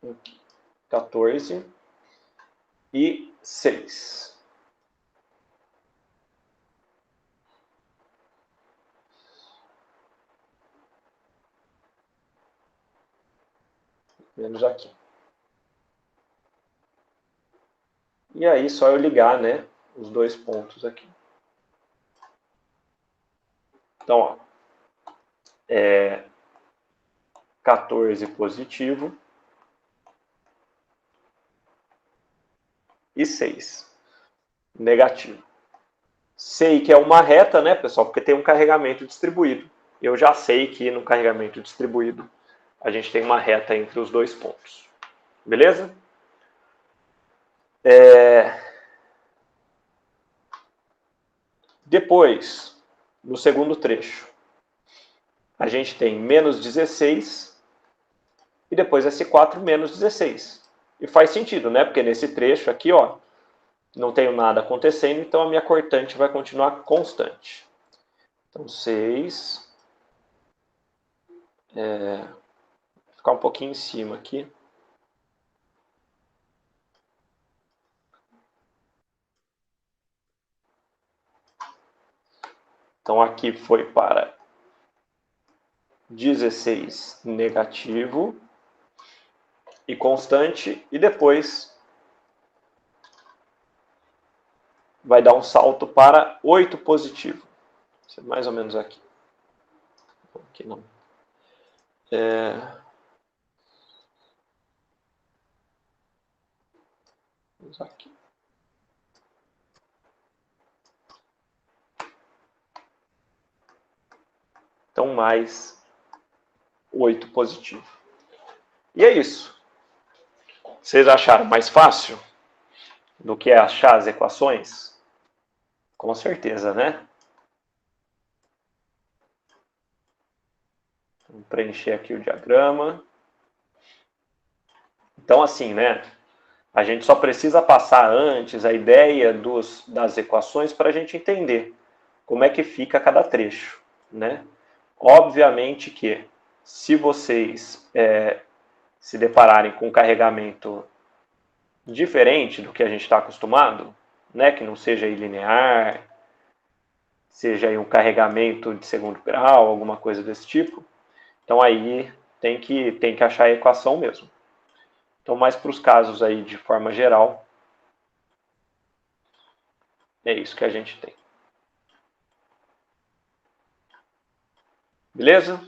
Aqui. 14 e 6. Menos aqui. E aí, só eu ligar, né, os dois pontos aqui. Então, ó, 14 positivo e 6 negativo. Sei que é uma reta, né, pessoal, porque tem um carregamento distribuído. Eu já sei que no carregamento distribuído a gente tem uma reta entre os dois pontos. Beleza? Depois, no segundo trecho, a gente tem menos 16 e depois S4 menos 16. E faz sentido, né? Porque nesse trecho aqui, ó, não tenho nada acontecendo, então a minha cortante vai continuar constante. Então, 6. Vou ficar um pouquinho em cima aqui. Então, aqui foi para 16 negativo e constante, e depois vai dar um salto para 8 positivo. Isso é mais ou menos aqui. Aqui não. Aqui. Então, mais 8 positivo. E é isso. Vocês acharam mais fácil do que achar as equações? Com certeza, né? Vamos preencher aqui o diagrama. Então, assim, né? A gente só precisa passar antes a ideia das equações para a gente entender como é que fica cada trecho, né? Obviamente que se vocês se depararem com um carregamento diferente do que a gente está acostumado, né? Que não seja linear, seja aí um carregamento de segundo grau, alguma coisa desse tipo, então aí tem que achar a equação mesmo. Então, mais para os casos aí de forma geral, é isso que a gente tem. Beleza?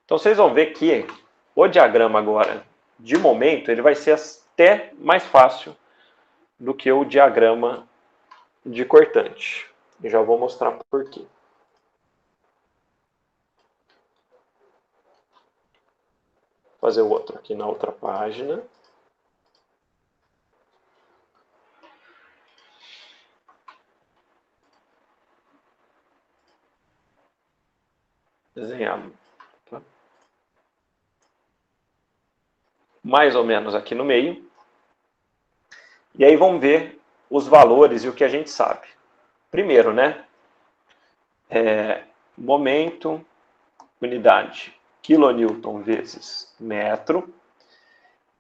Então, vocês vão ver que o diagrama agora, de momento, ele vai ser até mais fácil do que o diagrama de cortante. E já vou mostrar por quê. Vou fazer o outro aqui na outra página. Desenhar mais ou menos aqui no meio. E aí vamos ver os valores e o que a gente sabe. Primeiro, né? Momento, unidade, quilonewton vezes metro.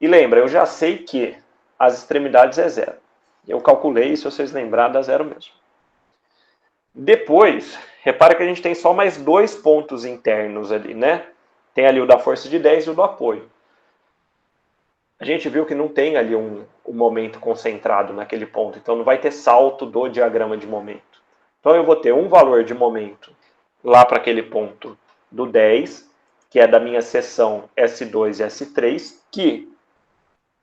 E lembra, eu já sei que as extremidades é zero. Eu calculei, se vocês lembrarem, dá zero mesmo. Depois, repara que a gente tem só mais dois pontos internos ali, né? Tem ali o da força de 10 e o do apoio. A gente viu que não tem ali um momento concentrado naquele ponto, então não vai ter salto do diagrama de momento. Então eu vou ter um valor de momento lá para aquele ponto do 10 que é da minha seção S2 e S3, que,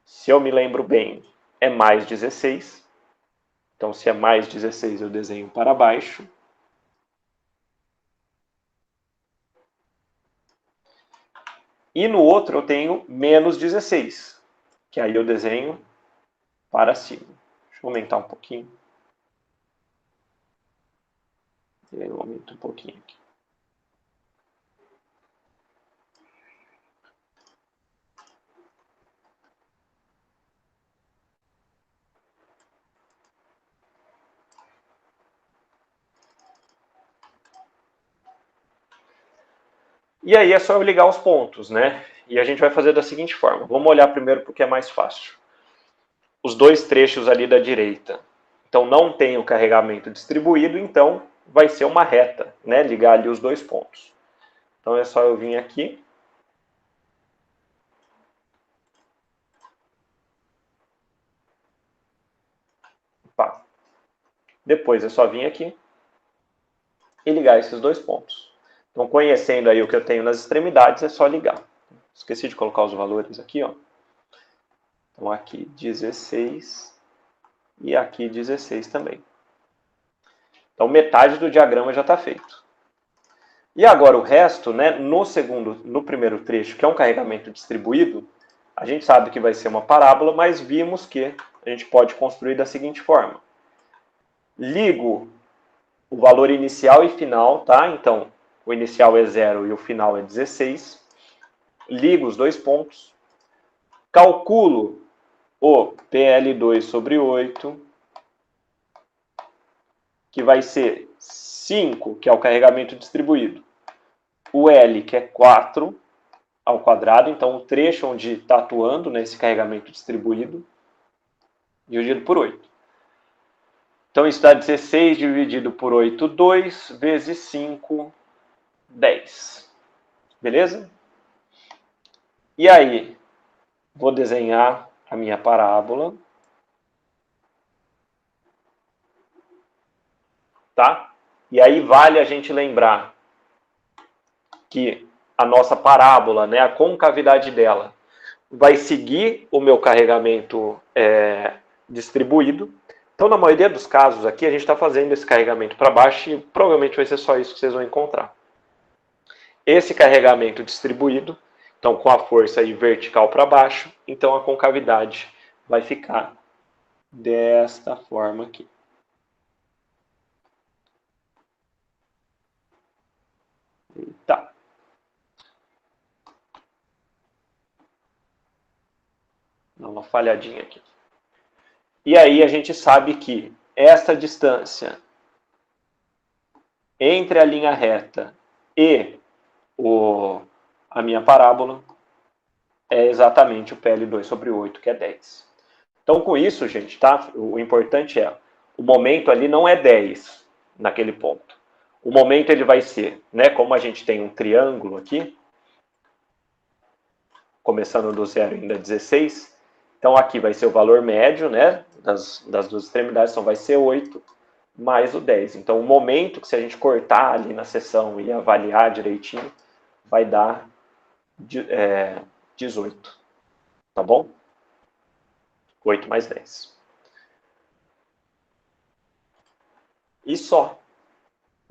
se eu me lembro bem, é mais 16. Então, se é mais 16, eu desenho para baixo. E no outro eu tenho menos 16, que aí eu desenho para cima. Deixa eu aumentar um pouquinho. Eu aumento um pouquinho aqui. E aí é só eu ligar os pontos, né? E a gente vai fazer da seguinte forma. Vamos olhar primeiro porque é mais fácil. Os dois trechos ali da direita. Então não tem o carregamento distribuído, então vai ser uma reta, né? Ligar ali os dois pontos. Então é só eu vir aqui. Pá. Depois é só vir aqui e ligar esses dois pontos. Então, conhecendo aí o que eu tenho nas extremidades, é só ligar. Esqueci de colocar os valores aqui, ó. Então, aqui 16 e aqui 16 também. Então, metade do diagrama já está feito. E agora o resto, né, no primeiro trecho, que é um carregamento distribuído, a gente sabe que vai ser uma parábola, mas vimos que a gente pode construir da seguinte forma. Ligo o valor inicial e final, tá? Então, o inicial é 0 e o final é 16. Ligo os dois pontos. Calculo o PL2 sobre 8, que vai ser 5, que é o carregamento distribuído. O L, que é 4 ao quadrado, então o trecho onde está atuando nesse carregamento distribuído, dividido por 8. Então isso dá 16 dividido por 8, 2, vezes 5, 10. Beleza? E aí, vou desenhar a minha parábola. Tá? E aí vale a gente lembrar que a nossa parábola, né, a concavidade dela, vai seguir o meu carregamento distribuído. Então, na maioria dos casos aqui, a gente está fazendo esse carregamento para baixo e provavelmente vai ser só isso que vocês vão encontrar. Esse carregamento distribuído, então com a força aí vertical para baixo, então a concavidade vai ficar desta forma aqui. Tá. Dá uma falhadinha aqui. E aí a gente sabe que esta distância entre a linha reta e a minha parábola é exatamente o PL2 sobre 8, que é 10. Então, com isso, gente, tá? O importante é, o momento ali não é 10 naquele ponto. O momento ele vai ser, né? Como a gente tem um triângulo aqui, começando do 0 ainda 16, então aqui vai ser o valor médio, né? Das duas extremidades, então vai ser 8 mais o 10. Então, o momento que se a gente cortar ali na seção e avaliar direitinho, vai dar 18. Tá bom? 8 mais 10. E só.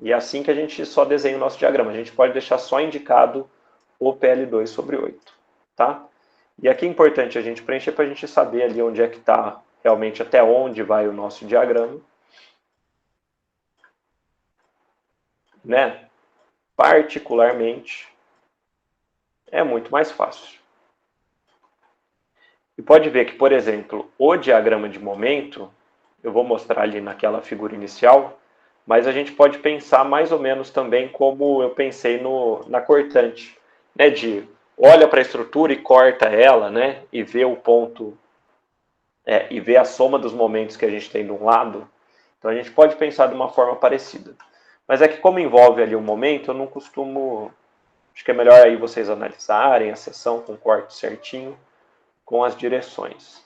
E é assim que a gente só desenha o nosso diagrama. A gente pode deixar só indicado o PL2 sobre 8. Tá? E aqui é importante a gente preencher para a gente saber ali onde é que está realmente até onde vai o nosso diagrama. Né? Particularmente, é muito mais fácil. E pode ver que, por exemplo, o diagrama de momento, eu vou mostrar ali naquela figura inicial, mas a gente pode pensar mais ou menos também como eu pensei na cortante, né? De olha para a estrutura e corta ela, né? E vê o ponto, e vê a soma dos momentos que a gente tem de um lado. Então a gente pode pensar de uma forma parecida. Mas é que como envolve ali um momento, eu não costumo. Acho que é melhor aí vocês analisarem a sessão com corte certinho, com as direções.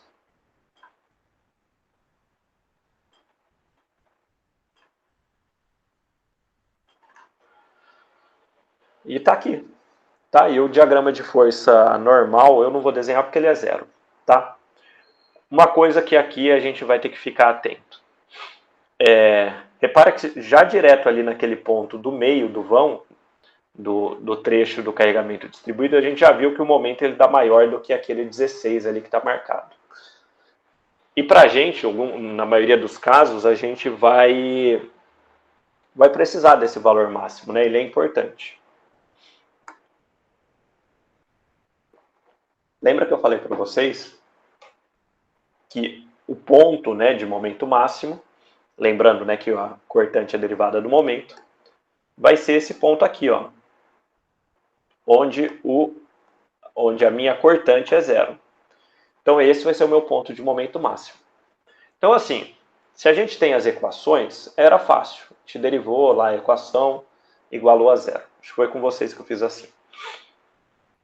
E está aqui. Tá? E o diagrama de força normal eu não vou desenhar porque ele é zero. Tá? Uma coisa que aqui a gente vai ter que ficar atento. Repara que já direto ali naquele ponto do meio do vão, do trecho do carregamento distribuído, a gente já viu que o momento ele dá maior do que aquele 16 ali que está marcado. E para a gente, na maioria dos casos, a gente vai precisar desse valor máximo, né? Ele é importante. Lembra que eu falei para vocês que o ponto, né, de momento máximo, lembrando, né, que a cortante é derivada do momento, vai ser esse ponto aqui, ó, onde a minha cortante é zero. Então esse vai ser o meu ponto de momento máximo. Então assim, se a gente tem as equações, era fácil. A gente derivou lá a equação, igualou a zero. Acho que foi com vocês que eu fiz assim.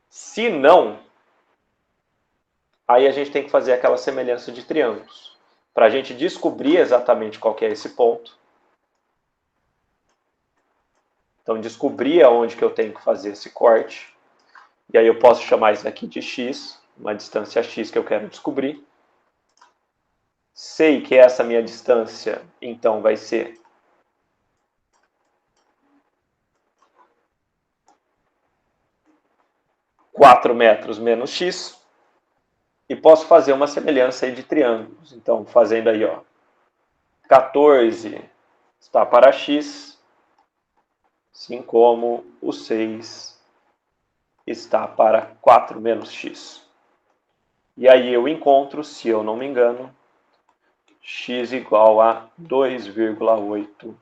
Se não, aí a gente tem que fazer aquela semelhança de triângulos. Para a gente descobrir exatamente qual que é esse ponto. Então, descobrir aonde que eu tenho que fazer esse corte. E aí eu posso chamar isso daqui de x, uma distância x que eu quero descobrir. Sei que essa minha distância, então, vai ser 4 metros menos x. E posso fazer uma semelhança aí de triângulos. Então, fazendo aí, ó, 14 está para x, assim como o 6 está para 4 menos x. E aí eu encontro, se eu não me engano, x igual a 2,8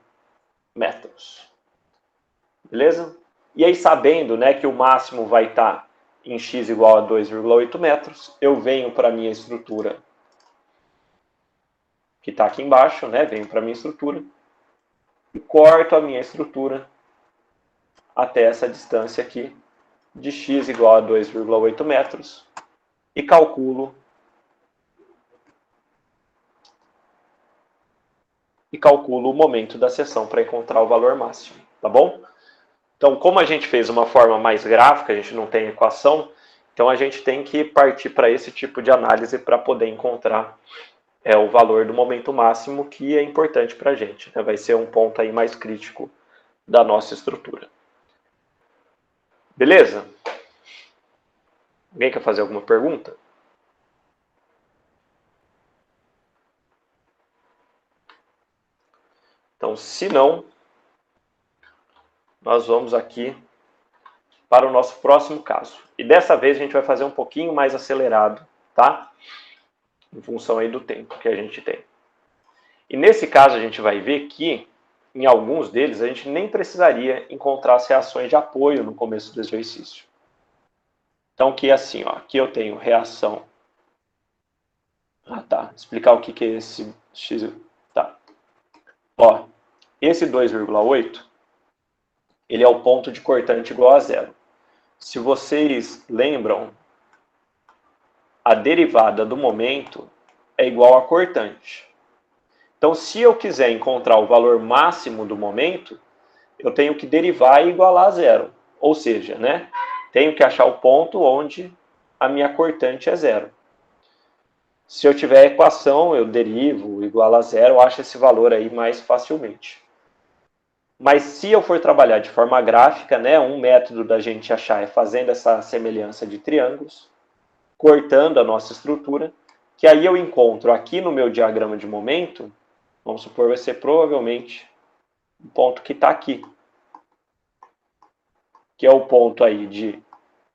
metros. Beleza? E aí, sabendo, né, que o máximo vai estar em x igual a 2,8 metros, eu venho para a minha estrutura, que está aqui embaixo, né, venho para a minha estrutura, e corto a minha estrutura até essa distância aqui, de x igual a 2,8 metros, e calculo o momento da seção para encontrar o valor máximo, tá bom? Então, como a gente fez uma forma mais gráfica, a gente não tem equação, então a gente tem que partir para esse tipo de análise para poder encontrar o valor do momento máximo, que é importante para a gente, né? Vai ser um ponto aí mais crítico da nossa estrutura. Beleza? Alguém quer fazer alguma pergunta? Então, se não, nós vamos aqui para o nosso próximo caso. E dessa vez a gente vai fazer um pouquinho mais acelerado, tá? Em função aí do tempo que a gente tem. E nesse caso a gente vai ver que, em alguns deles, a gente nem precisaria encontrar as reações de apoio no começo do exercício. Então, que assim, ó, aqui eu tenho reação. Ah, tá. Explicar o que é esse x. Tá. Ó, esse 2,8, ele é o ponto de cortante igual a zero. Se vocês lembram, a derivada do momento é igual a cortante. Então, se eu quiser encontrar o valor máximo do momento, eu tenho que derivar e igualar a zero. Ou seja, né, tenho que achar o ponto onde a minha cortante é zero. Se eu tiver a equação, eu derivo, igualo a zero, eu acho esse valor aí mais facilmente. Mas se eu for trabalhar de forma gráfica, né, um método da gente achar é fazendo essa semelhança de triângulos, cortando a nossa estrutura, que aí eu encontro aqui no meu diagrama de momento, vamos supor, vai ser provavelmente o ponto que está aqui, que é o ponto aí de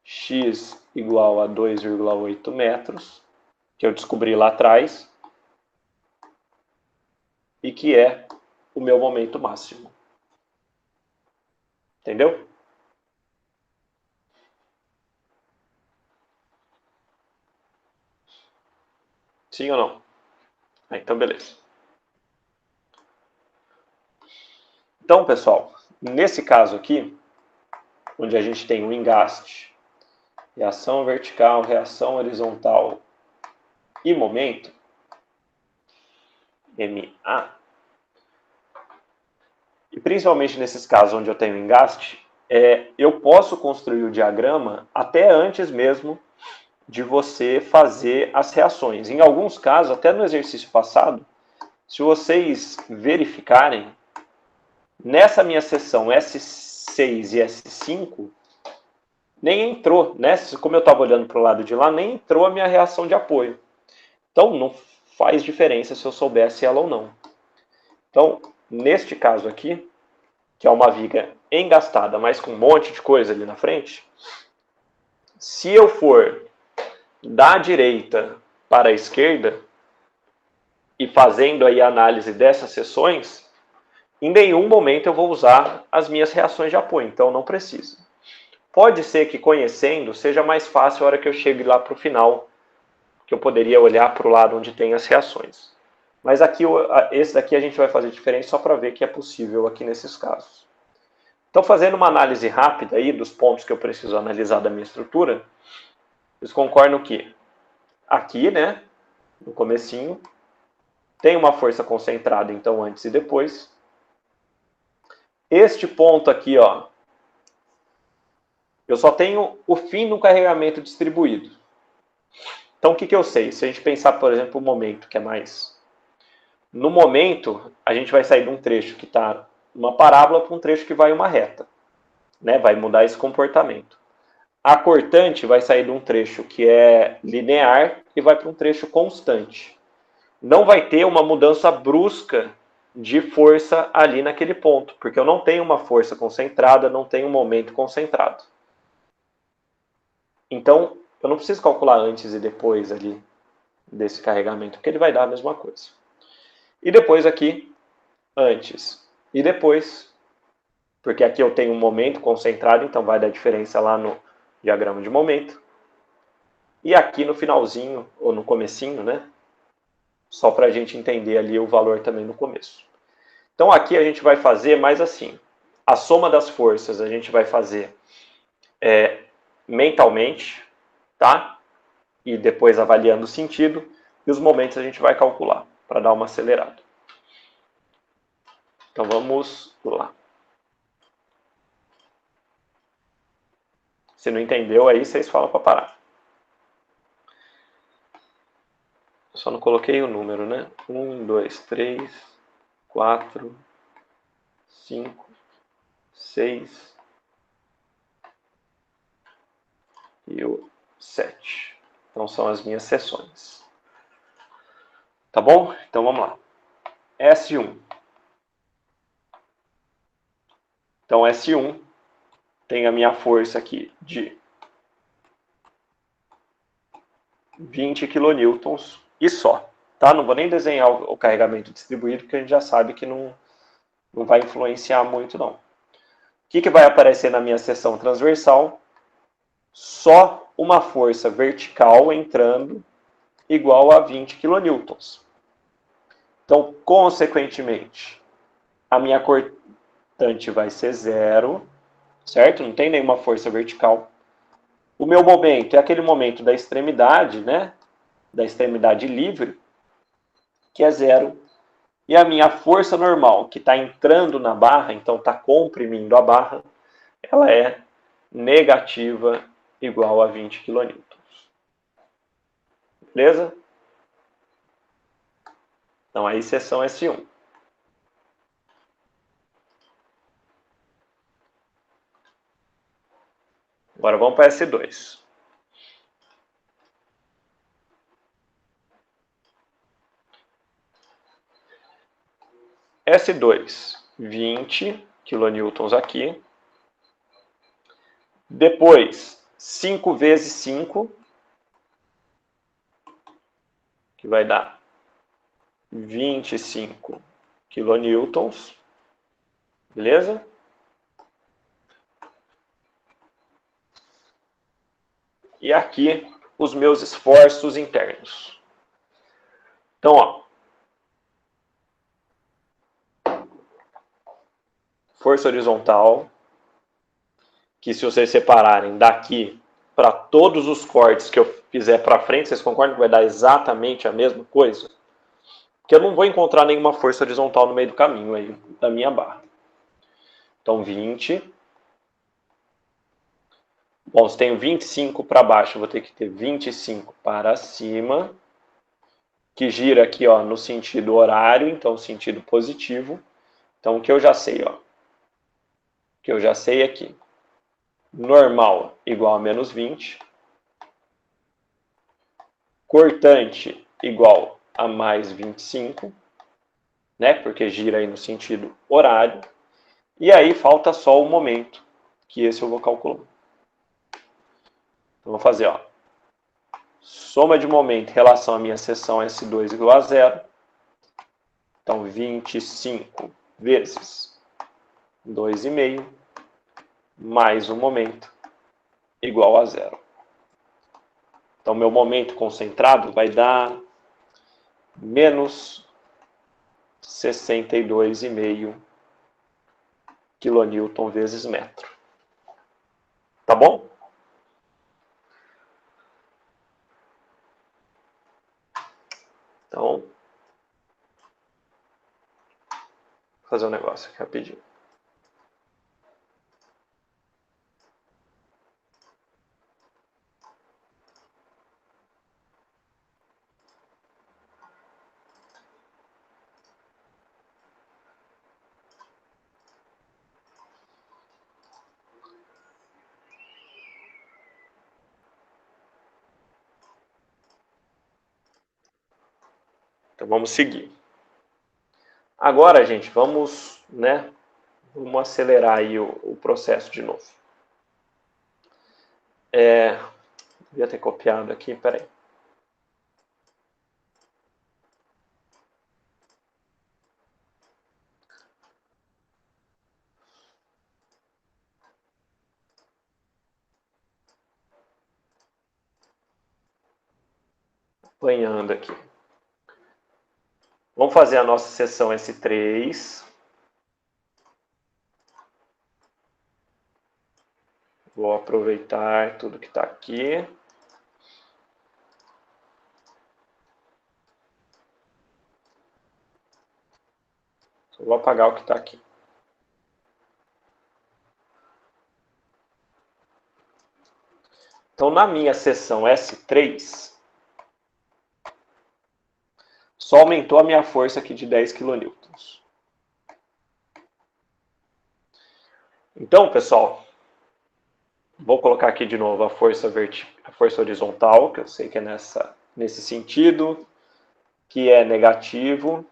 x igual a 2,8 metros, que eu descobri lá atrás, e que é o meu momento máximo. Entendeu? Sim ou não? Então, beleza. Então, pessoal, nesse caso aqui, onde a gente tem um engaste, reação vertical, reação horizontal e momento, MA, e principalmente nesses casos onde eu tenho engaste, eu posso construir o diagrama até antes mesmo de você fazer as reações. Em alguns casos, até no exercício passado, se vocês verificarem, nessa minha seção S6 e S5, nem entrou, né? Como eu estava olhando para o lado de lá, nem entrou a minha reação de apoio. Então, não faz diferença se eu soubesse ela ou não. Então, neste caso aqui, que é uma viga engastada, mas com um monte de coisa ali na frente, se eu for da direita para a esquerda e fazendo aí a análise dessas seções, em nenhum momento eu vou usar as minhas reações de apoio, então não precisa. Pode ser que conhecendo seja mais fácil a hora que eu chegue lá para o final, que eu poderia olhar para o lado onde tem as reações. Mas aqui, esse daqui a gente vai fazer diferente só para ver que é possível aqui nesses casos. Então, fazendo uma análise rápida aí dos pontos que eu preciso analisar da minha estrutura, vocês concordam que aqui, né, no comecinho, tem uma força concentrada, então, antes e depois. Este ponto aqui, ó, eu só tenho o fim do carregamento distribuído. Então, o que eu sei? Se a gente pensar, por exemplo, o momento, que é mais... No momento, a gente vai sair de um trecho que está uma parábola para um trecho que vai uma reta. Né? Vai mudar esse comportamento. A cortante vai sair de um trecho que é linear e vai para um trecho constante. Não vai ter uma mudança brusca de força ali naquele ponto, porque eu não tenho uma força concentrada, não tenho um momento concentrado. Então, eu não preciso calcular antes e depois ali desse carregamento, porque ele vai dar a mesma coisa. E depois aqui, antes e depois, porque aqui eu tenho um momento concentrado, então vai dar diferença lá no diagrama de momento. E aqui no finalzinho, ou no comecinho, né? Só para a gente entender ali o valor também no começo. Então aqui a gente vai fazer mais assim. A soma das forças a gente vai fazer mentalmente, tá? E depois avaliando o sentido. E os momentos a gente vai calcular, para dar uma acelerada. Então vamos lá. Se não entendeu, aí vocês falam para parar. Só não coloquei o número, né? 1, 2, 3, 4, 5, 6 e o 7. Então são as minhas seções. Tá bom? Então vamos lá. S1. Então S1 tem a minha força aqui de 20 kN e só. Tá? Não vou nem desenhar o carregamento distribuído, porque a gente já sabe que não vai influenciar muito não. O que vai aparecer na minha seção transversal? Só uma força vertical entrando igual a 20 kN. Então, consequentemente, a minha cortante vai ser zero, certo? Não tem nenhuma força vertical. O meu momento é aquele momento da extremidade, né? Da extremidade livre, que é zero. E a minha força normal, que está entrando na barra, então está comprimindo a barra, ela é negativa igual a 20 kN. Beleza? Então aí seção S1. Agora vamos para S2. S2, 20 kN aqui. Depois, 5 vezes 5, que vai dar 25 kN. Beleza? E aqui, os meus esforços internos. Então, ó. Força horizontal, que se vocês separarem daqui para todos os cortes que eu fizer para frente, vocês concordam que vai dar exatamente a mesma coisa? Porque eu não vou encontrar nenhuma força horizontal no meio do caminho aí da minha barra. Então, 20 Bom, se tenho 25 para baixo, eu vou ter que ter 25 para cima, que gira aqui, ó, no sentido horário, então sentido positivo. Então, o que eu já sei, ó, o que eu já sei aqui, normal igual a menos 20, cortante igual a mais 25, né, porque gira aí no sentido horário, e aí falta só o momento, que esse eu vou calcular. Então, vou fazer, ó, soma de momento em relação à minha seção S2 igual a zero. Então, 25 vezes 2,5 mais o momento igual a zero. Então, meu momento concentrado vai dar menos 62,5 kN vezes metro. Tá bom? Então, vou fazer um negócio aqui rapidinho. Então, vamos seguir. Agora, gente, vamos acelerar aí o processo de novo. Devia ter copiado aqui, peraí. Apanhando aqui. Vamos fazer a nossa seção S3. Vou aproveitar tudo que está aqui. Só vou apagar o que está aqui. Então, na minha seção S3, só aumentou a minha força aqui de 10 kN. Então, pessoal, vou colocar aqui de novo a força horizontal, que eu sei que é nesse sentido, que é negativo.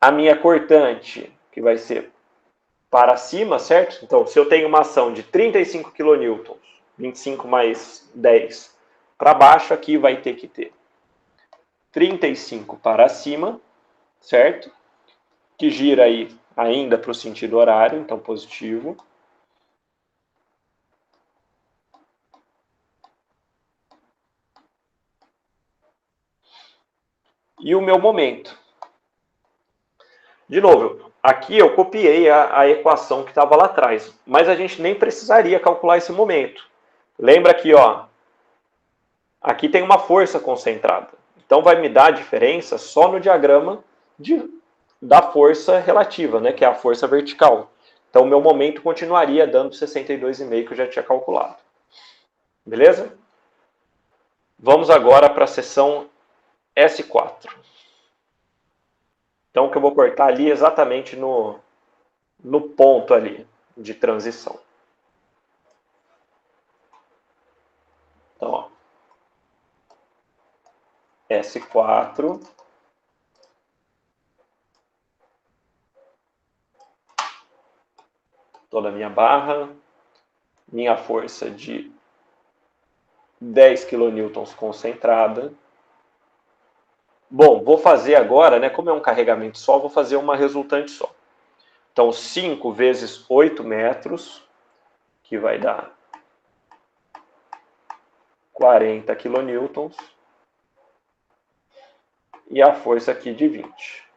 A minha cortante, que vai ser para cima, certo? Então, se eu tenho uma ação de 35 kN, 25 mais 10 para baixo, aqui vai ter que ter 35 para cima, certo? Que gira aí ainda para o sentido horário, então positivo. E o meu momento. De novo, aqui eu copiei a equação que estava lá atrás, mas a gente nem precisaria calcular esse momento. Lembra aqui, ó, aqui tem uma força concentrada. Então vai me dar a diferença só no diagrama da força relativa, né, que é a força vertical. Então o meu momento continuaria dando 62,5 que eu já tinha calculado. Beleza? Vamos agora para a seção S4. Então, que eu vou cortar ali exatamente no ponto ali de transição. Então, ó, S4, toda a minha barra, minha força de 10 kN concentrada. Bom, vou fazer agora, né, como é um carregamento só, vou fazer uma resultante só. Então, 5 vezes 8 metros, que vai dar 40 kN, e a força aqui de 20.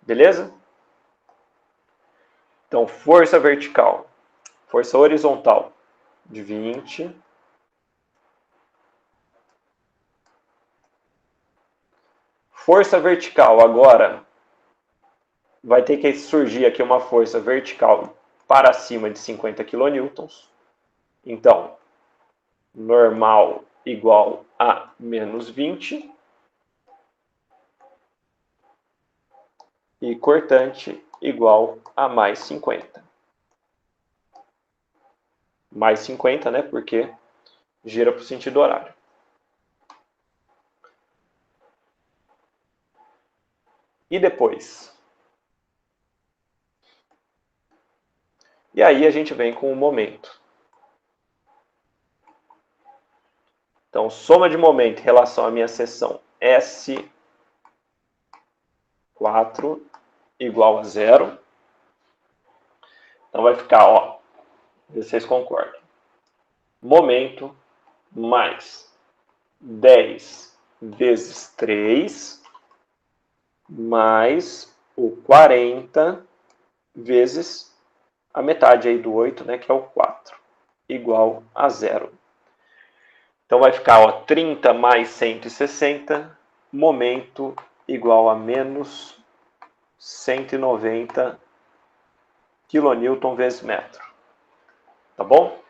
Beleza? Então, força vertical, força horizontal de 20. Força vertical agora vai ter que surgir aqui uma força vertical para cima de 50 kN. Então, normal igual a menos 20 e cortante igual a mais 50. Mais 50, né? Porque gira para o sentido horário. E depois? E aí a gente vem com o momento. Então, soma de momento em relação à minha seção S4 igual a zero. Então vai ficar, ó, vocês concordam. Momento mais 10 vezes 3 mais o 40 vezes a metade aí do 8, né, que é o 4, igual a zero. Então vai ficar, ó, 30 mais 160, momento igual a menos 190 kN vezes metro. Tá bom?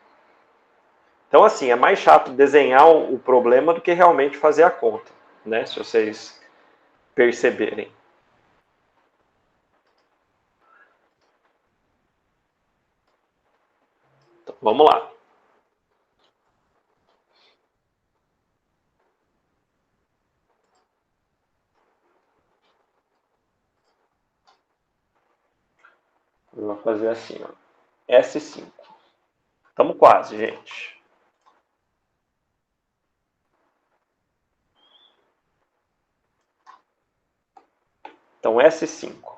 Então, assim, é mais chato desenhar o problema do que realmente fazer a conta, né? Se vocês perceberem. Então, vamos lá. Eu vou fazer assim, ó. S5. Estamos quase, gente. Então, S5.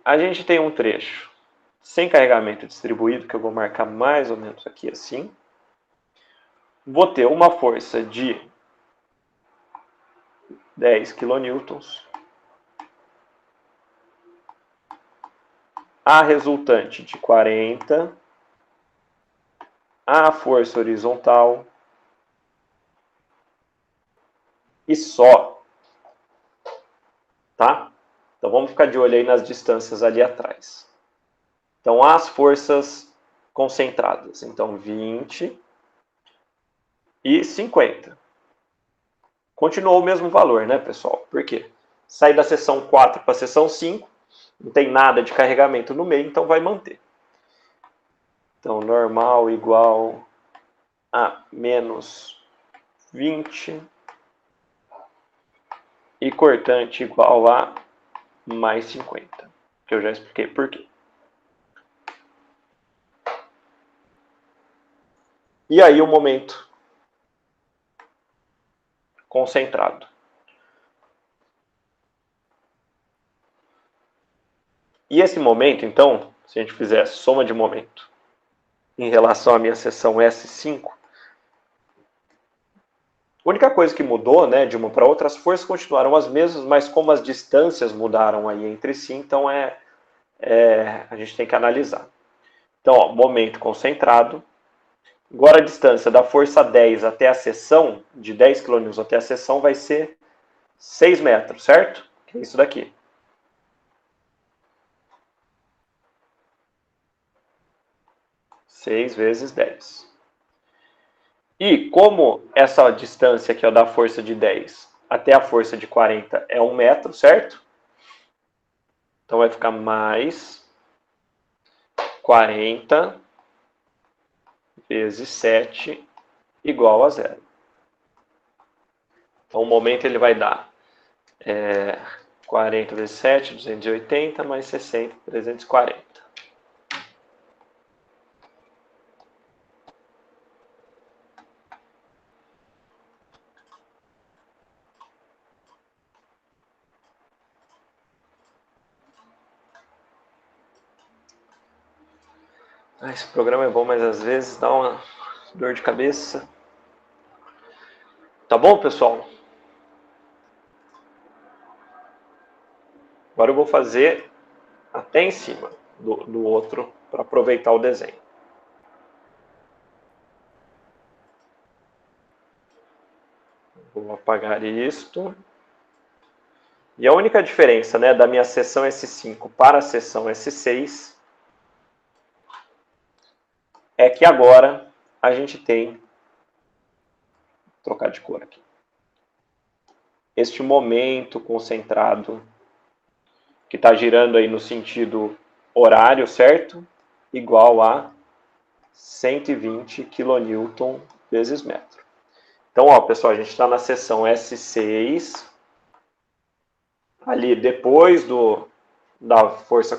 A gente tem um trecho sem carregamento distribuído, que eu vou marcar mais ou menos aqui assim. Vou ter uma força de 10 kN. A resultante de 40. A força horizontal. E só. Tá? Então vamos ficar de olho aí nas distâncias ali atrás. Então as forças concentradas. Então 20 e 50. Continuou o mesmo valor, né, pessoal? Por quê? Sair da seção 4 para a seção 5, não tem nada de carregamento no meio, então vai manter. Então, normal igual a menos 20 e cortante igual a mais 50, que eu já expliquei por quê. E aí o momento concentrado. E esse momento, então, se a gente fizer a soma de momento em relação à minha seção S5, a única coisa que mudou, né, de uma para outra, as forças continuaram as mesmas, mas como as distâncias mudaram aí entre si, então a gente tem que analisar. Então, ó, momento concentrado. Agora a distância da força 10 até a seção, de 10 kN até a seção, vai ser 6 metros, certo? Que é isso daqui. Seis vezes 10. E como essa distância aqui ó, da força de 10 até a força de 40 é 1 metro, certo? Então vai ficar mais 40 vezes 7 igual a zero. Então o momento ele vai dar 40 vezes 7, 280, mais 60, 340. Esse programa é bom, mas às vezes dá uma dor de cabeça. Tá bom, pessoal? Agora eu vou fazer até em cima do outro para aproveitar o desenho. Vou apagar isto. E a única diferença, né, da minha seção S5 para a seção S6 é que agora a gente tem, vou trocar de cor aqui, este momento concentrado que está girando aí no sentido horário, certo? Igual a 120 kN vezes metro. Então, ó, pessoal, a gente está na seção S6, ali depois da força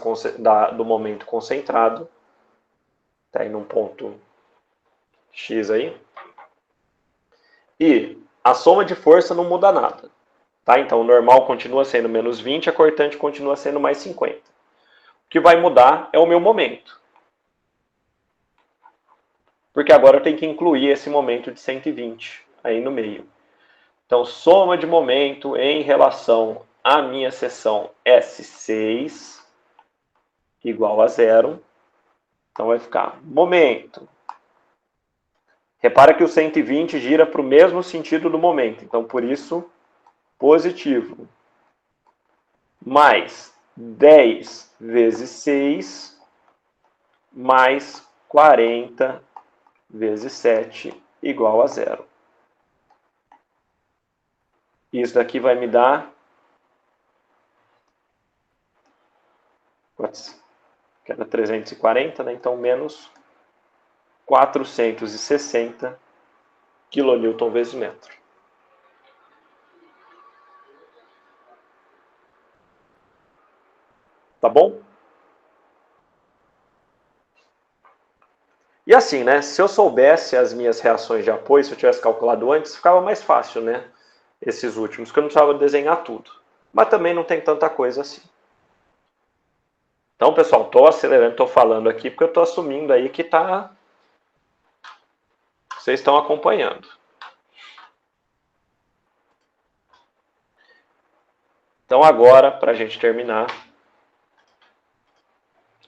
do momento concentrado, está aí num ponto X aí, e a soma de força não muda nada, tá? Então o normal continua sendo menos 20, a cortante continua sendo mais 50. O que vai mudar é o meu momento, porque agora eu tenho que incluir esse momento de 120 aí no meio. Então, soma de momento em relação à minha seção S6 igual a zero. Então, vai ficar momento. Repara que o 120 gira para o mesmo sentido do momento. Então, por isso, positivo. Mais 10 vezes 6, mais 40 vezes 7, igual a zero. Isso daqui vai me dar... que era 340, né? Então menos 460 kN vezes metro. Tá bom? E assim, né? Se eu soubesse as minhas reações de apoio, se eu tivesse calculado antes, ficava mais fácil, né? Esses últimos, que eu não precisava desenhar tudo. Mas também não tem tanta coisa assim. Então, pessoal, estou acelerando, estou falando aqui, porque eu estou assumindo aí que tá... vocês estão acompanhando. Então, agora, para a gente terminar...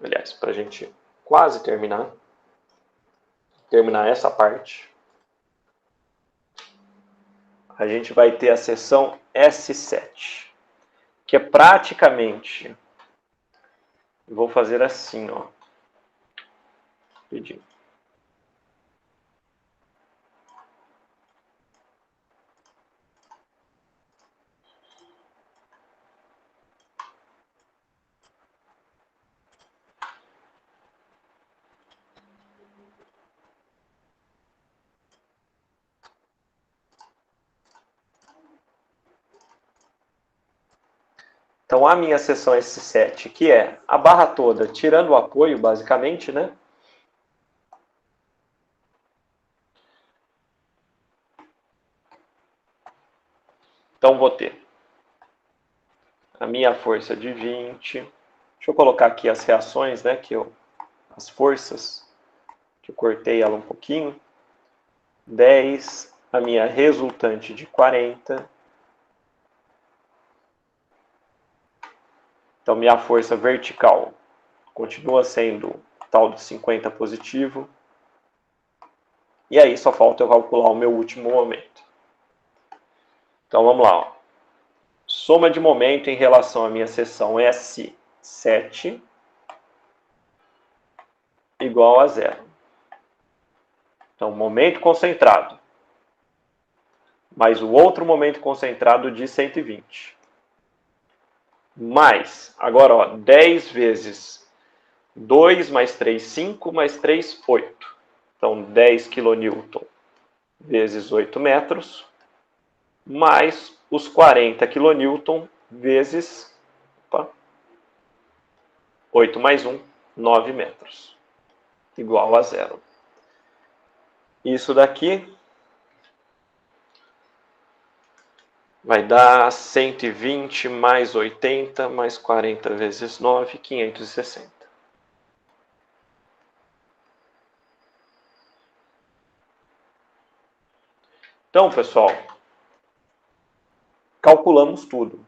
aliás, para a gente quase terminar essa parte, a gente vai ter a seção S7, que é praticamente... eu vou fazer assim, ó. Pedindo. Então, a minha seção S7, que é a barra toda, tirando o apoio, basicamente, né? Então, vou ter a minha força de 20. Deixa eu colocar aqui as reações, né? As forças, que eu cortei ela um pouquinho. 10, a minha resultante de 40. Então, minha força vertical continua sendo tal de 50 positivo. E aí, só falta eu calcular o meu último momento. Então, vamos lá, ó. Soma de momento em relação à minha seção S7 igual a zero. Então, momento concentrado, mais o outro momento concentrado de 120. Mais, agora, ó, 10 vezes 2 mais 3, 5, mais 3, 8. Então, 10 kN vezes 8 metros, mais os 40 kN vezes 8 mais 1, 9 metros, igual a zero. Isso daqui vai dar 120 mais 80 mais 40 vezes 9, 560. Então, pessoal, calculamos tudo.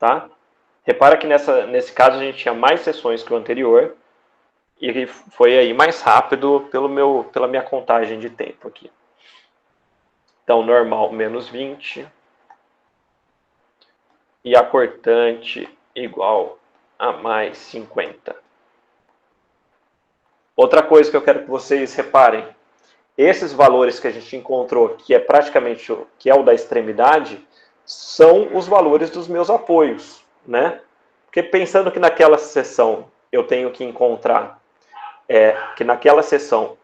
Tá? Repara que nesse caso a gente tinha mais sessões que o anterior e foi aí mais rápido pela minha contagem de tempo aqui. Então, normal menos 20 e a cortante igual a mais 50. Outra coisa que eu quero que vocês reparem, esses valores que a gente encontrou, que é praticamente que é o da extremidade, são os valores dos meus apoios, né? Porque pensando que naquela seção eu tenho que encontrar, que naquela seção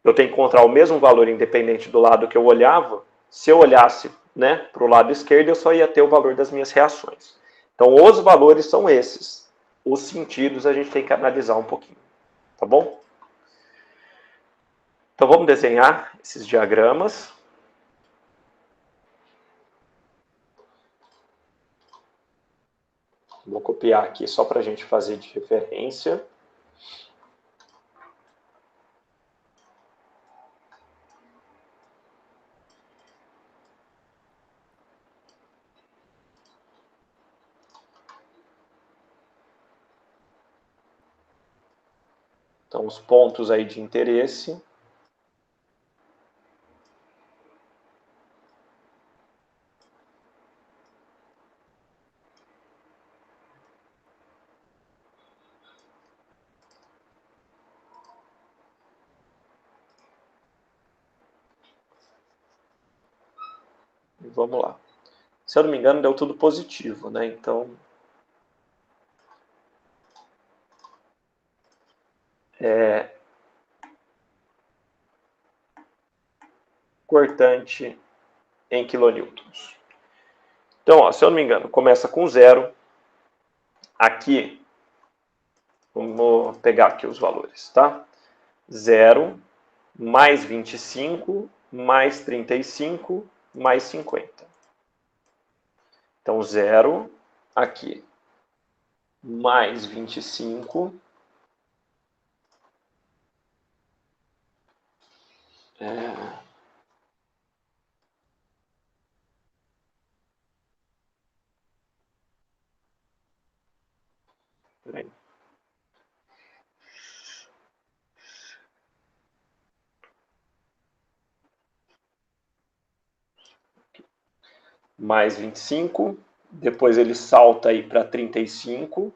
eu tenho que encontrar o mesmo valor independente do lado que eu olhava, se eu olhasse, né, para o lado esquerdo, eu só ia ter o valor das minhas reações. Então, os valores são esses. Os sentidos a gente tem que analisar um pouquinho, tá bom? Então, vamos desenhar esses diagramas. Vou copiar aqui só para a gente fazer de referência. Então, os pontos aí de interesse. E vamos lá. Se eu não me engano, deu tudo positivo, né? Então, cortante em quilonewtons. Então, ó, se eu não me engano, começa com 0. Aqui, vamos pegar aqui os valores, tá? 0, mais 25, mais 35, mais 50. Então, 0, aqui, mais 25, peraí, mais 25, depois ele salta aí para 35,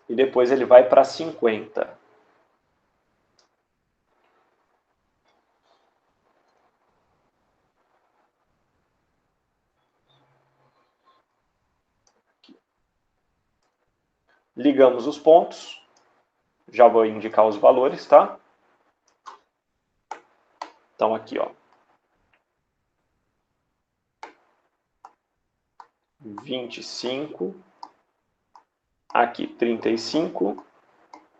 e depois ele vai para 50. Ligamos os pontos, já vou indicar os valores, tá? Então aqui, ó, 25, aqui 35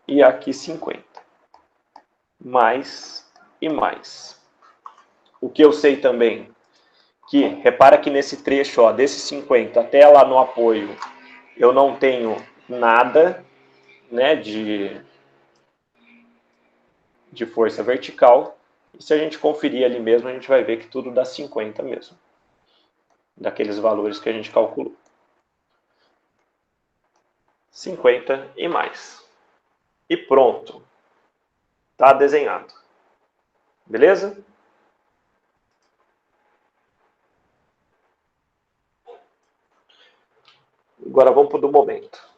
e aqui 50. Mais e mais. O que eu sei também, que repara que nesse trecho, ó, desse 50 até lá no apoio, eu não tenho nada, né, de força vertical. E se a gente conferir ali mesmo, a gente vai ver que tudo dá 50 mesmo, daqueles valores que a gente calculou. 50 e mais. E pronto. Está desenhado. Beleza? Agora vamos para o do momento.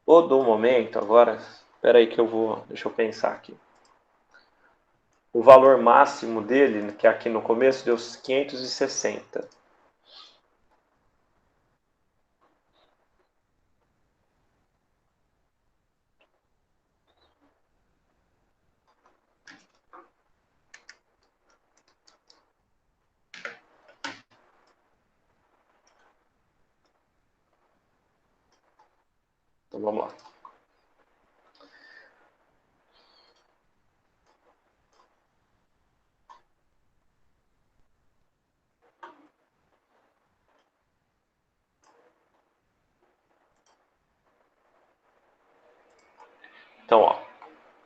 O do momento, agora, espera aí que eu vou, deixa eu pensar aqui. O valor máximo dele, que é aqui no começo, deu 560. Então vamos lá. Então, ó,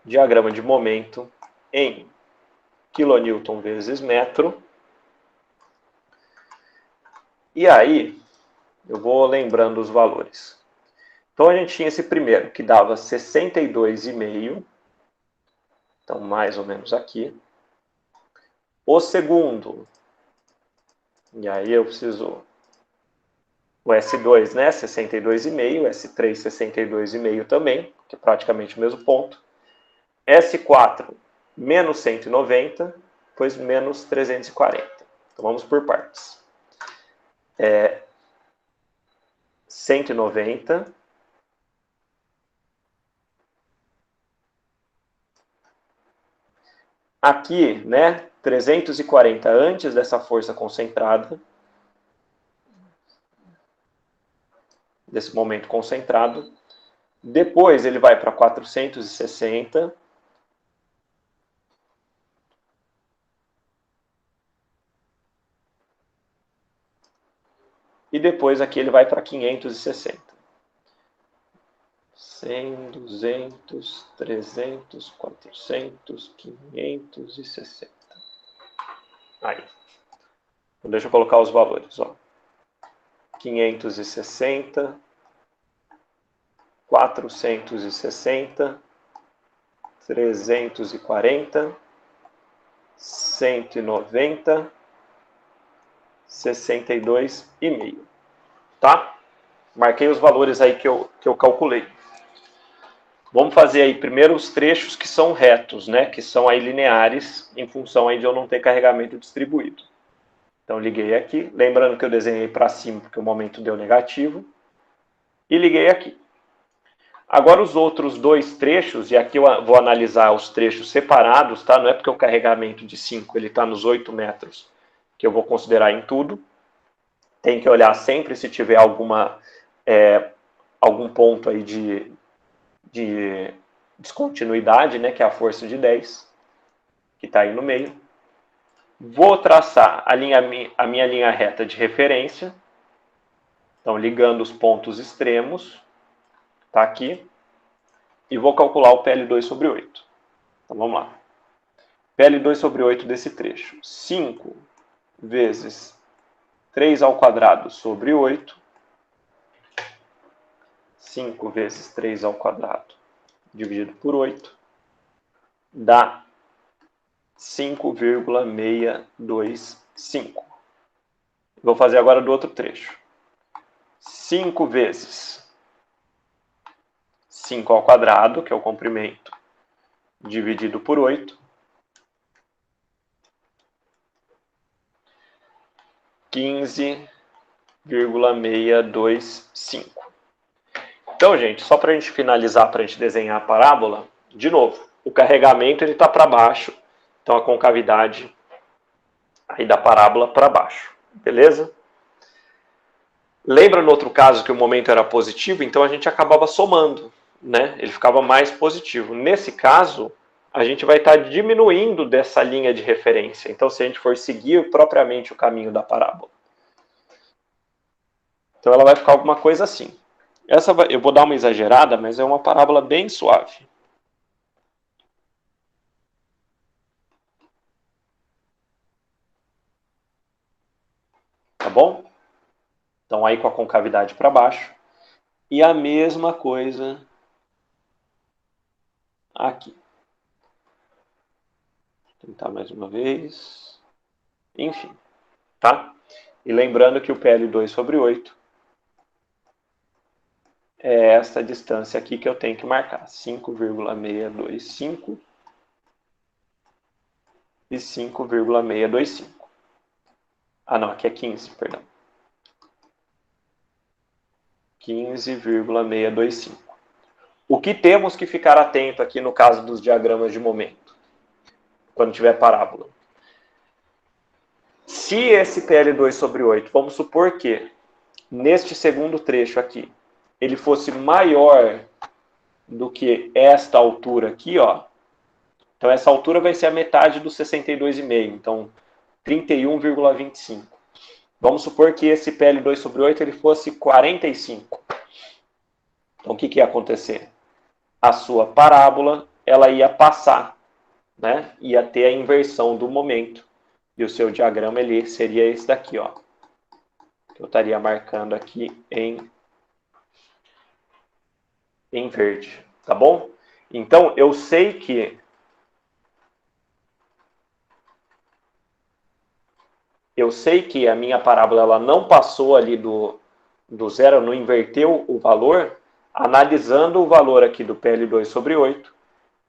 diagrama de momento em quilonewton vezes metro. E aí, eu vou lembrando os valores. Então, a gente tinha esse primeiro, que dava 62,5. Então, mais ou menos aqui. O segundo, e aí eu preciso... O S2, né, 62,5. S3, 62,5 também, que é praticamente o mesmo ponto. S4, menos 190, depois menos 340. Então, vamos por partes. 190. Aqui, né, 340 antes dessa força concentrada, desse momento concentrado. Depois ele vai para 460. E depois aqui ele vai para 560. 100, 200, 300, 400, 560. Aí. Então, deixa eu colocar os valores. Ó. 560, 460, 340, 190, 62,5. Tá? Marquei os valores aí que eu calculei. Vamos fazer aí primeiro os trechos que são retos, né? Que são aí lineares, em função aí de eu não ter carregamento distribuído. Então, liguei aqui. Lembrando que eu desenhei para cima, porque o momento deu negativo. E liguei aqui. Agora, os outros dois trechos, e aqui eu vou analisar os trechos separados, tá? Não é porque o carregamento de 5 ele está nos 8 metros que eu vou considerar em tudo. Tem que olhar sempre se tiver algum ponto aí de descontinuidade, né, que é a força de 10, que está aí no meio. Vou traçar a minha linha reta de referência. Então, ligando os pontos extremos, está aqui. E vou calcular o PL2 sobre 8. Então, vamos lá. PL2 sobre 8 desse trecho. 5 vezes 3 ao quadrado sobre 8. 5 vezes 3 ao quadrado dividido por 8 dá 5,625. Vou fazer agora do outro trecho. 5 vezes 5 ao quadrado, que é o comprimento, dividido por 8. 15,625. Então, gente, só para a gente finalizar, para a gente desenhar a parábola, de novo, o carregamento está para baixo, então a concavidade aí da parábola para baixo, beleza? Lembra no outro caso que o momento era positivo, então a gente acabava somando, né? Ele ficava mais positivo. Nesse caso, a gente vai estar diminuindo dessa linha de referência. Então, se a gente for seguir propriamente o caminho da parábola. Então, ela vai ficar alguma coisa assim. Eu vou dar uma exagerada, mas é uma parábola bem suave. Tá bom? Então, aí com a concavidade para baixo. E a mesma coisa aqui. Vou tentar mais uma vez. Enfim, tá? E lembrando que o PL2 sobre 8 é essa distância aqui que eu tenho que marcar. 5,625 e 5,625. Ah, não, aqui é 15, perdão. 15,625. O que temos que ficar atento aqui no caso dos diagramas de momento, quando tiver parábola? Se esse PL2 sobre 8, vamos supor que neste segundo trecho aqui, ele fosse maior do que esta altura aqui, ó. Então essa altura vai ser a metade do 62,5, então 31,25. Vamos supor que esse PL2 sobre 8 ele fosse 45. Então o que ia acontecer? a sua parábola ela ia passar, né? Ia ter a inversão do momento. E o seu diagrama ele seria esse daqui, ó. Eu estaria marcando aqui em verde, tá bom? Então, eu sei que a minha parábola ela não passou ali do zero, não inverteu o valor, analisando o valor aqui do PL2 sobre 8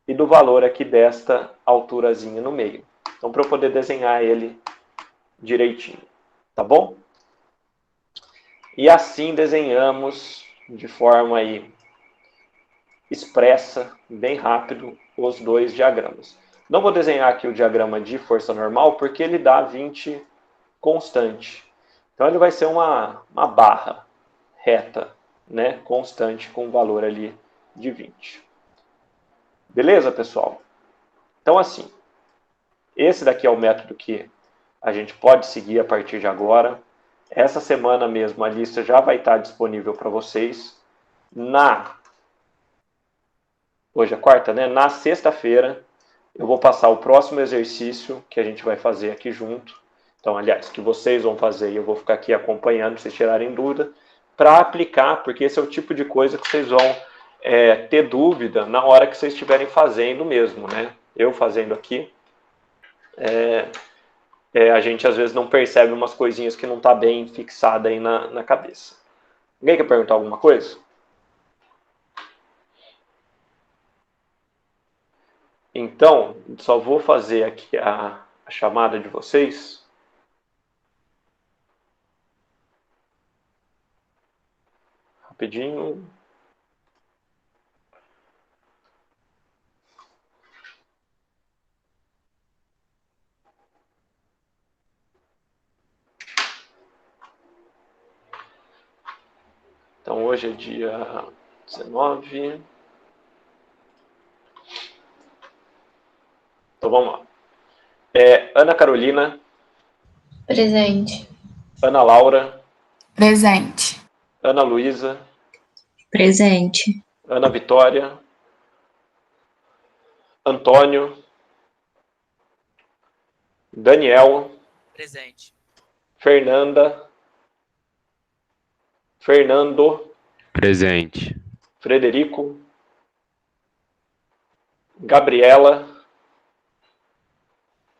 e do valor aqui desta alturazinha no meio. Então, para eu poder desenhar ele direitinho, tá bom? E assim desenhamos de forma aí expressa, bem rápido, os dois diagramas. Não vou desenhar aqui o diagrama de força normal, porque ele dá 20 constante. Então ele vai ser uma barra reta, né, constante, com valor ali de 20. Beleza, pessoal? Então assim, esse daqui é o método que a gente pode seguir a partir de agora. Essa semana mesmo a lista já vai estar disponível para vocês. Hoje é quarta, né? Na sexta-feira eu vou passar o próximo exercício que a gente vai fazer aqui junto. Então, aliás, que vocês vão fazer e eu vou ficar aqui acompanhando, se vocês tirarem dúvida, para aplicar, porque esse é o tipo de coisa que vocês vão ter dúvida na hora que vocês estiverem fazendo mesmo, né? Eu fazendo aqui, a gente às vezes não percebe umas coisinhas que não está bem fixada aí na cabeça. Alguém quer perguntar alguma coisa? Então, só vou fazer aqui a chamada de vocês. Rapidinho. Então, hoje é dia 19. Então, vamos lá. Ana Carolina. Presente. Ana Laura. Presente. Ana Luísa. Presente. Ana Vitória. Antônio. Daniel. Presente. Fernanda. Fernando. Presente. Frederico. Gabriela.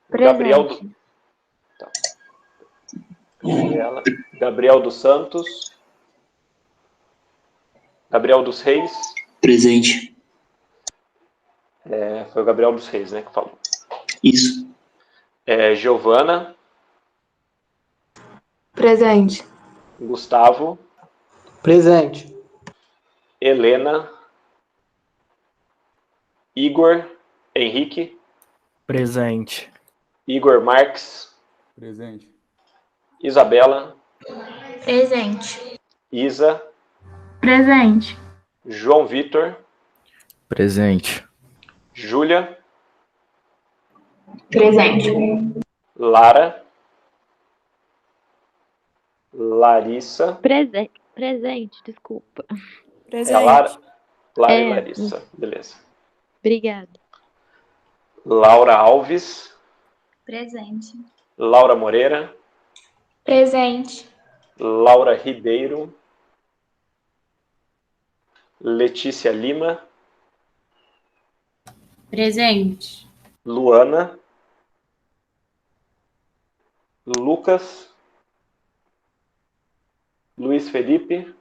Presente. Gabriel dos Santos. Gabriel dos Reis. Presente. Foi o Gabriel dos Reis, né, que falou. Isso. Giovana. Presente. Gustavo. Presente. Helena. Igor. Henrique. Presente. Igor Marques. Presente. Isabela. Presente. Isa. Presente. João Vitor. Presente. Júlia. Presente. Lara. Larissa. Presente, desculpa. Presente. Lara e Larissa. Beleza. Obrigada. Laura Alves. Presente. Laura Moreira. Presente. Laura Ribeiro. Letícia Lima. Presente. Luana. Lucas. Luiz Felipe.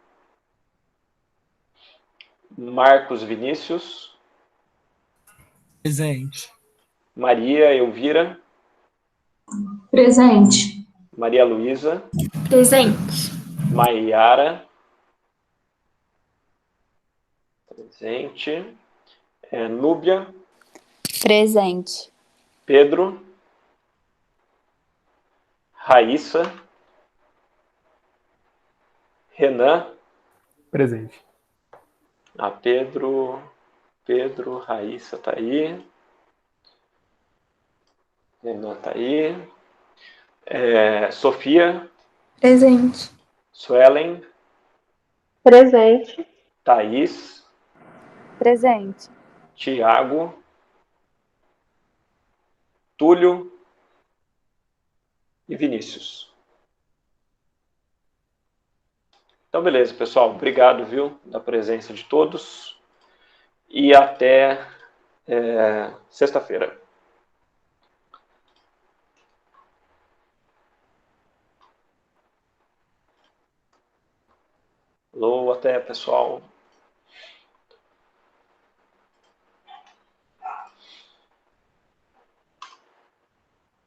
Marcos Vinícius. Presente. Maria Elvira. Presente. Maria Luísa. Presente. Maiara. Presente. Núbia. Presente. Pedro. Raíssa. Renan. Presente. Pedro, Raíssa tá aí. Renan tá aí. Sofia. Presente. Suelen. Presente. Thaís. Presente. Tiago, Túlio e Vinícius. Então, beleza, pessoal. Obrigado, viu, da presença de todos. E até sexta-feira. Alô, até, pessoal.